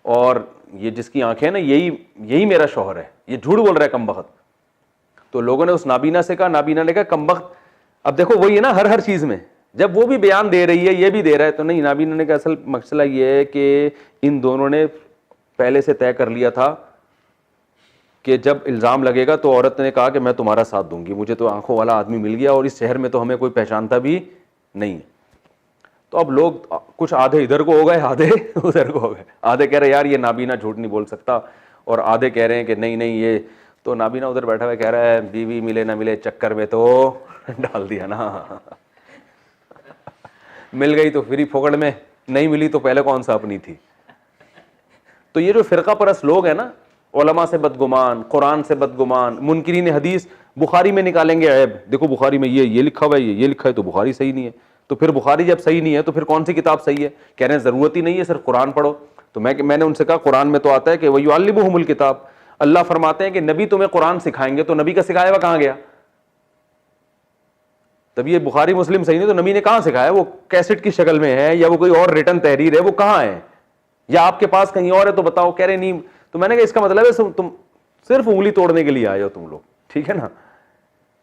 اور یہ جس کی آنکھیں نا یہی میرا شوہر ہے، یہ جھوٹ بول رہا ہے کمبخت۔ تو لوگوں نے اس نابینا سے کہا، نابینا نے کہا کمبخت۔ اب دیکھو وہی ہے نا ہر چیز میں، جب وہ بھی بیان دے رہی ہے یہ بھی دے رہا ہے، تو نہیں، نابینا نے کہا اصل مسئلہ یہ ہے کہ ان دونوں نے پہلے سے طے کر لیا تھا کہ جب الزام لگے گا تو عورت نے کہا کہ میں تمہارا ساتھ دوں گی، مجھے تو آنکھوں والا آدمی مل گیا اور اس شہر میں تو ہمیں کوئی پہچانتا بھی نہیں ہے۔ تو اب لوگ کچھ آدھے ادھر کو ہو گئے، آدھے ادھر کو ہو گئے، آدھے کہہ رہے یار یہ نابینا جھوٹ نہیں بول سکتا، اور آدھے کہہ رہے ہیں کہ نہیں یہ تو نابینا ادھر بیٹھا ہوا کہہ رہا ہے بیوی ملے نہ ملے چکر میں تو ڈال دیا نا، مل گئی تو فری پھوکڑ میں، نہیں ملی تو پہلے کون سا اپنی تھی۔ تو یہ جو فرقہ پرست لوگ ہیں نا، علماء سے بدگمان، قرآن سے بدگمان، منکرین حدیث، بخاری میں نکالیں گے عیب، دیکھو بخاری میں یہ لکھا ہوا ہے، یہ لکھا ہے تو بخاری صحیح نہیں ہے، تو پھر بخاری جب صحیح نہیں ہے تو پھر کون سی کتاب صحیح ہے؟ کہہ رہے ہیں ضرورت ہی نہیں ہے، صرف قرآن پڑھو. تو میں نے ان سے کہا قرآن میں تو آتا ہے کہ وَيُعَلِّمُهُمُ الْكِتَابَ، اللہ فرماتے ہیں کہ نبی تمہیں قرآن سکھائیں گے. تو نبی کا سکھایا ہوا کہاں گیا؟ تب یہ بخاری مسلم صحیح نہیں تو نبی نے کہاں سکھایا؟ وہ کیسٹ کی شکل میں ہے یا وہ کوئی اور ریٹن تحریر ہے، وہ کہاں ہے؟ یا آپ کے پاس کہیں اور ہے تو بتاؤ. کہہ رہے نہیں. تو میں نے کہا اس کا مطلب ہے تم صرف انگلی توڑنے کے لیے آئے ہو تم لوگ، ٹھیک ہے نا؟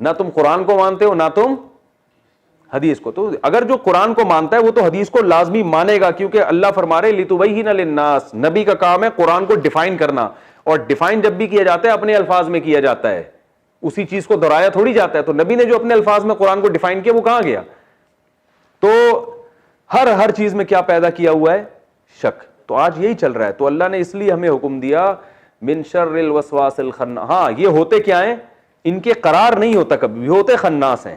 نہ تم قرآن کو مانتے ہو نہ تم حدیث کو. تو اگر جو قرآن کو مانتا ہے وہ تو حدیث کو لازمی مانے گا، کیونکہ اللہ فرما رہے لِتُبَيِّنَ لِلنَّاسِ، نبی کا کام ہے قرآن کو ڈیفائن کرنا. اور ڈیفائن جب بھی کیا جاتا ہے اپنے الفاظ میں کیا جاتا ہے، اسی چیز کو دہرایا تھوڑی جاتا ہے. تو نبی نے جو اپنے الفاظ میں قرآن کو ڈیفائن کیا وہ کہاں گیا؟ تو ہر چیز میں کیا پیدا کیا ہوا ہے؟ شک. تو آج یہی چل رہا ہے. تو اللہ نے اس لیے ہمیں حکم دیا من شر الوسواس الخناس. ہاں یہ ہوتے کیا ہیں؟ ان کے قرار نہیں ہوتا کبھی بھی، ہوتے خناس ہیں.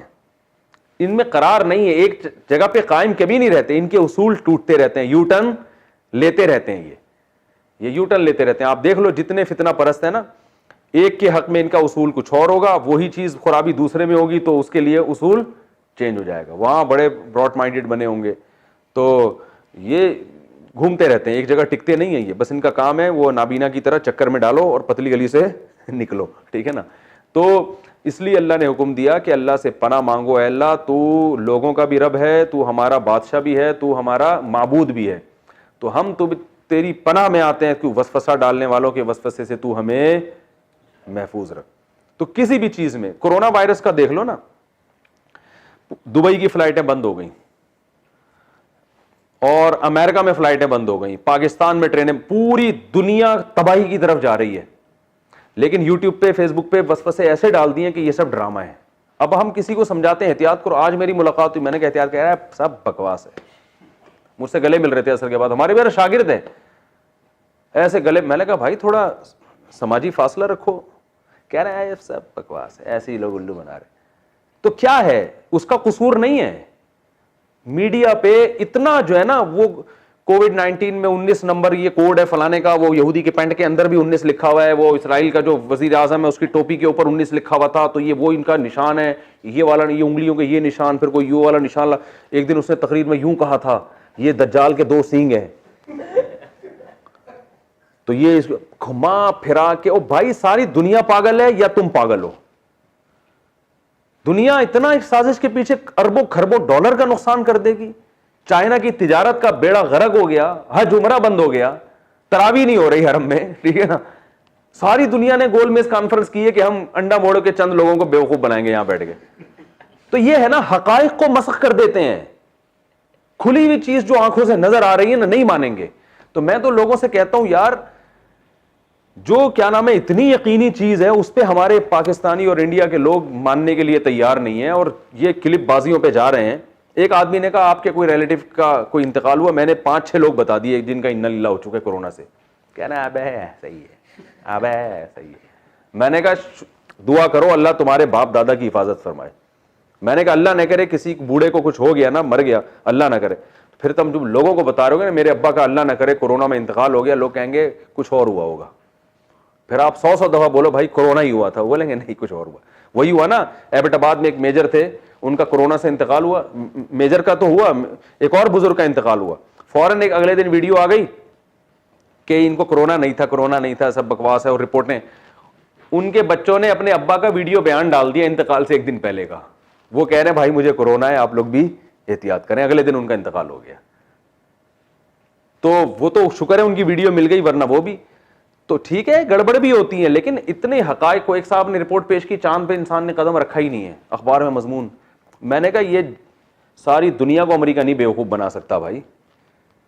ان میں قرار نہیں ہے، ایک جگہ پہ قائم کبھی نہیں رہتے. ان کے اصول ٹوٹتے رہتے ہیں، یو ٹرن لیتے رہتے ہیں. یہ یو ٹرن لیتے رہتے ہیں. آپ دیکھ لو جتنے فتنہ پرست ہیں نا، ایک کے حق میں ان کا اصول کچھ اور ہوگا، وہی چیز خرابی دوسرے میں ہوگی تو اس کے لیے اصول چینج ہو جائے گا. وہاں بڑے براڈ مائنڈیڈ بنے ہوں گے. تو یہ گھومتے رہتے ہیں، ایک جگہ ٹکتے نہیں ہیں. یہ بس ان کا کام ہے وہ نابینا کی طرح چکر میں ڈالو اور پتلی گلی سے نکلو، ٹھیک ہے نا؟ تو اس لیے اللہ نے حکم دیا کہ اللہ سے پناہ مانگو. اے اللہ تو لوگوں کا بھی رب ہے، تو ہمارا بادشاہ بھی ہے، تو ہمارا معبود بھی ہے. تو ہم تو تیری پناہ میں آتے ہیں کہ وسوسہ ڈالنے والوں کے وسوسے سے تو ہمیں محفوظ رکھ. تو کسی بھی چیز میں کورونا وائرس کا دیکھ لو نا، دبئی کی فلائٹیں بند ہو گئیں اور امریکہ میں فلائٹیں بند ہو گئیں، پاکستان میں ٹرینیں، پوری دنیا تباہی کی طرف جا رہی ہے. لیکن یوٹیوب پہ فیس بک پہ وسوسے ایسے ڈال دیے کہ یہ سب ڈرامہ ہے. اب ہم کسی کو سمجھاتے ہیں احتیاط کرو. آج میری ملاقات ہوئی، میں نے کہا احتیاط، کہہ رہا ہے سب بکواس ہے. مجھ سے گلے مل رہے تھے اثر کے بعد، ہمارے میرے شاگرد ہیں ایسے گلے. میں نے کہا بھائی تھوڑا سماجی فاصلہ رکھو. کہہ رہے ہیں سب بکواس ہے، ایسے ہی لوگ الو بنا رہے. تو کیا ہے؟ اس کا قصور نہیں ہے. میڈیا پہ اتنا جو ہے نا، وہ کووڈ 19 میں 19 نمبر یہ کوڈ ہے فلانے کا، وہ یہودی کے پینٹ کے اندر بھی 19 لکھا ہوا ہے. وہ اسرائیل کا جو وزیر اعظم ہے اس کی ٹوپی کے اوپر 19 لکھا ہوا تھا، تو یہ وہ ان کا نشان ہے. یہ والا، یہ انگلیوں کے یہ نشان، پھر کوئی یوں والا نشان. ایک دن اس نے تقریر میں یوں کہا تھا یہ دجال کے 2 سینگ ہیں. تو یہ گھما پھرا کے، او بھائی ساری دنیا پاگل ہے یا تم پاگل ہو؟ دنیا اتنا ایک سازش کے پیچھے اربوں خربوں ڈالر کا نقصان کر دے گی. چائنا کی تجارت کا بیڑا غرق ہو گیا، حج عمرہ بند ہو گیا، تراویح نہیں ہو رہی حرم میں، ٹھیک ہے نا؟ ساری دنیا نے گول میز کانفرنس کی ہے کہ ہم انڈا موڑ کے چند لوگوں کو بیوقوف بنائیں گے یہاں بیٹھ کے. تو یہ ہے نا، حقائق کو مسخ کر دیتے ہیں. کھلی ہوئی چیز جو آنکھوں سے نظر آ رہی ہے نا، نہیں مانیں گے. تو میں تو لوگوں سے کہتا ہوں یار، جو کیا نام ہے اتنی یقینی چیز ہے اس پہ ہمارے پاکستانی اور انڈیا کے لوگ ماننے کے لیے تیار نہیں ہیں اور یہ کلپ بازیوں پہ جا رہے ہیں. ایک آدمی نے کہا آپ کے کوئی ریلیٹو کا کوئی انتقال ہوا؟ میں نے 5-6 لوگ بتا دیے جن کا انا للہ ہو چکا ہے کورونا سے. کہنا ہے اب ہے صحیح ہے، اب ہے صحیح ہے. میں نے کہا دعا کرو اللہ تمہارے باپ دادا کی حفاظت فرمائے. میں نے کہا اللہ نہ کرے کسی بوڑھے کو کچھ ہو گیا نا، مر گیا، اللہ نہ کرے. پھر تم جب لوگوں کو بتا رہے ہو گے نا میرے ابا کا اللہ نہ کرے کورونا میں انتقال ہو گیا، لوگ کہیں گے کچھ اور ہوا ہوگا. پھر آپ 100 دفعہ بولو بھائی کورونا ہی ہوا تھا، وہ بولیں گے نہیں کچھ اور ہوا. وہی ہوا نا، ایبٹ آباد میں ایک میجر تھے، ان کا کورونا سے انتقال ہوا. میجر کا تو ہوا، ایک اور بزرگ کا انتقال ہوا. فوراً ایک اگلے دن ویڈیو آ گئی کہ ان کو کورونا نہیں تھا، کورونا نہیں تھا، سب بکواس ہے. اور رپورٹیں، ان کے بچوں نے اپنے ابا کا ویڈیو بیان ڈال دیا انتقال سے 1 دن پہلے کا. وہ کہہ رہے ہیں بھائی مجھے کورونا ہے، آپ لوگ بھی احتیاط کریں. اگلے دن ان کا انتقال ہو گیا. تو وہ تو شکر ہے ان کی ویڈیو مل گئی، ورنہ وہ بھی تو ٹھیک ہے گڑبڑ بھی ہوتی ہیں. لیکن اتنے حقائق کو، ایک صاحب نے رپورٹ پیش کی چاند پہ انسان نے قدم رکھا ہی نہیں ہے، اخبار میں مضمون. میں نے کہا یہ ساری دنیا کو امریکہ نہیں بیوقوف بنا سکتا بھائی.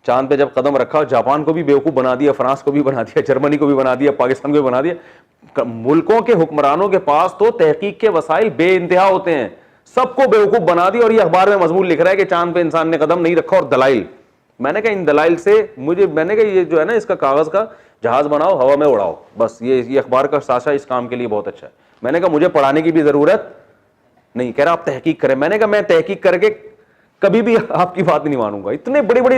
چاند پہ جب قدم رکھا، جاپان کو بھی بیوقوف بنا دیا، فرانس کو بھی بنا دیا، جرمنی کو بھی بنا دیا، پاکستان کو بھی بنا دیا. ملکوں کے حکمرانوں کے پاس تو تحقیق کے وسائل بے انتہا ہوتے ہیں، سب کو بیوقوف بنا دیا. اور یہ اخبار میں مضمون لکھ رہا ہے کہ چاند پہ انسان نے قدم نہیں رکھا اور دلائل. میں نے کہا ان دلائل سے میں نے کہا یہ جو ہے نا اس کا کاغذ کا جہاز بناؤ، ہوا میں اڑاؤ بس. یہ اخبار کا ساشا اس کام کے لیے بہت اچھا ہے. میں نے کہا مجھے پڑھانے کی بھی ضرورت نہیں. کہہ رہا آپ تحقیق کریں. میں نے کہا میں تحقیق کر کے کبھی بھی آپ کی بات نہیں مانوں گا. اتنے بڑی بڑی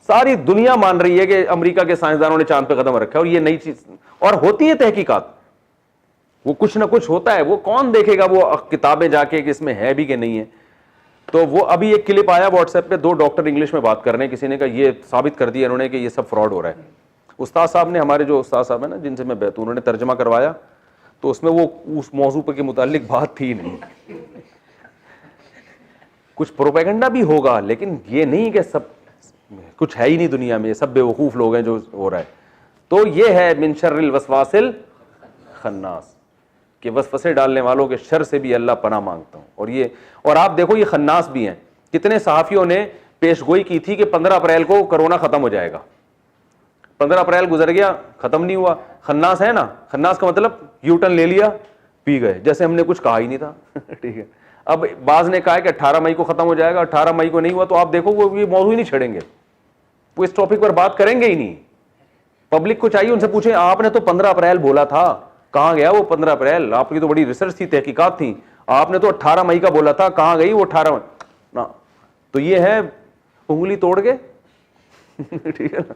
ساری دنیا مان رہی ہے کہ امریکہ کے سائنسدانوں نے چاند پہ قدم رکھا، اور یہ نئی چیز اور ہوتی ہے تحقیقات. وہ کچھ نہ کچھ ہوتا ہے، وہ کون دیکھے گا وہ کتابیں جا کے کہ اس میں ہے بھی کہ نہیں ہے. تو وہ ابھی ایک کلپ آیا واٹس ایپ پہ, 2 ڈاکٹر انگلش میں بات کر رہے ہیں, کسی نے کہا یہ ثابت کر دیا انہوں نے کہ یہ سب فراڈ ہو رہا ہے. استاد صاحب نے, ہمارے جو استاد صاحب ہیں نا جن سے میں بیت, انہوں نے ترجمہ کروایا, تو اس میں وہ اس موضوع پہ کے متعلق بات تھی نہیں. کچھ پروپیگنڈا بھی ہوگا, لیکن یہ نہیں کہ سب کچھ ہے ہی نہیں دنیا میں, یہ سب بے وقوف لوگ ہیں جو ہو رہا ہے. تو یہ ہے من شر الوسواس الخناس, کہ وسوسے ڈالنے والوں کے شر سے بھی اللہ پناہ مانگتا ہوں. اور آپ دیکھو یہ خناس بھی ہیں. کتنے صحافیوں نے پیش گوئی کی تھی کہ 15 اپریل کو کرونا ختم ہو جائے گا, 15 اپریل گزر گیا, ختم نہیں ہوا. خناس ہے نا, خناس کا مطلب یو ٹرن لے لیا, پی گئے, جیسے ہم نے کچھ کہا ہی نہیں تھا. ٹھیک ہے, اب بعض نے کہا کہ 18 مئی کو ختم ہو جائے گا, 18 مئی کو نہیں ہوا, تو آپ دیکھو وہ یہ موضوع ہی نہیں چھڑیں گے, وہ اس ٹاپک پر بات کریں گے ہی نہیں. پبلک کو چاہیے ان سے پوچھیں آپ نے تو 15 اپریل بولا تھا, کہاں گیا وہ 15 اپریل؟ آپ کی تو بڑی ریسرچ تھی, تحقیقات تھیں, آپ نے تو 18 مئی کا بولا تھا, کہاں گئی وہ 18 مئی؟ تو یہ ہے انگلی توڑ کے ٹھیک ہے نا,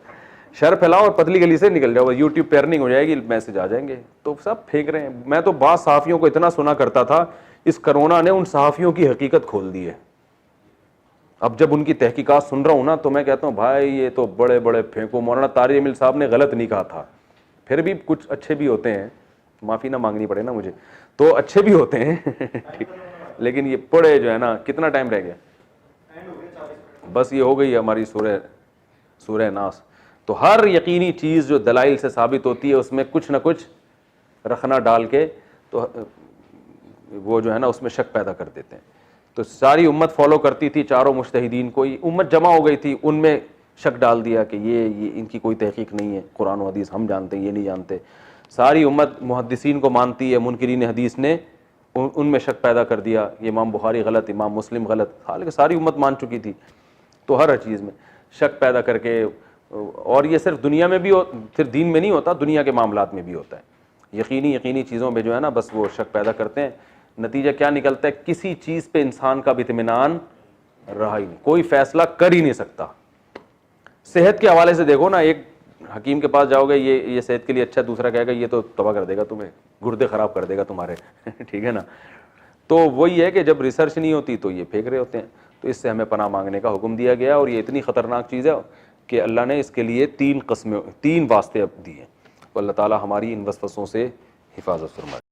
شر پھیلاؤ اور پتلی گلی سے نکل جاؤ, یوٹیوب پہ ارننگ ہو جائے گی, میسج آ جائیں گے. تو سب پھینک رہے ہیں. میں تو بعض صحافیوں کو اتنا سنا کرتا تھا, اس کرونا نے ان صحافیوں کی حقیقت کھول دی ہے. اب جب ان کی تحقیقات سن رہا ہوں نا, تو میں کہتا ہوں بھائی یہ تو بڑے بڑے پھینکو. مولانا طارق جمیل صاحب نے غلط نہیں کہا تھا, پھر بھی کچھ اچھے بھی ہوتے ہیں, معافی نہ مانگنی پڑے نا مجھے, تو اچھے بھی ہوتے ہیں لیکن یہ پڑے جو ہے نا, کتنا ٹائم رہ گیا؟ بس یہ ہو گئی ہماری سورہ ناس. تو ہر یقینی چیز جو دلائل سے ثابت ہوتی ہے اس میں کچھ نہ کچھ رکھنا ڈال کے تو وہ جو ہے نا اس میں شک پیدا کر دیتے ہیں. تو ساری امت فالو کرتی تھی چاروں مجتہدین کو, امت جمع ہو گئی تھی, ان میں شک ڈال دیا کہ یہ ان کی کوئی تحقیق نہیں ہے, قرآن و حدیث ہم جانتے ہیں, یہ نہیں جانتے. ساری امت محدثین کو مانتی ہے, منکرین حدیث نے ان میں شک پیدا کر دیا, یہ امام بخاری غلط, امام مسلم غلط, حالانکہ ساری امت مان چکی تھی. تو ہر چیز میں شک پیدا کر کے, اور یہ صرف دنیا میں بھی صرف دین میں نہیں ہوتا, دنیا کے معاملات میں بھی ہوتا ہے. یقینی چیزوں میں جو ہے نا بس وہ شک پیدا کرتے ہیں. نتیجہ کیا نکلتا ہے؟ کسی چیز پہ انسان کا بھی اطمینان رہا ہی نہیں, کوئی فیصلہ کر ہی نہیں سکتا. صحت کے حوالے سے دیکھو نا, ایک حکیم کے پاس جاؤ گے, یہ صحت کے لیے اچھا, دوسرا کہے گا یہ تو تباہ کر دے گا تمہیں, گردے خراب کر دے گا تمہارے ٹھیک ہے نا. تو وہی ہے کہ جب ریسرچ نہیں ہوتی تو یہ پھینک رہے ہوتے ہیں. تو اس سے ہمیں پناہ مانگنے کا حکم دیا گیا, اور یہ اتنی خطرناک چیز ہے کہ اللہ نے اس کے لیے 3 واسطے اب دیے. تو اللہ تعالی ہماری ان وسوسوں سے حفاظت فرمائے.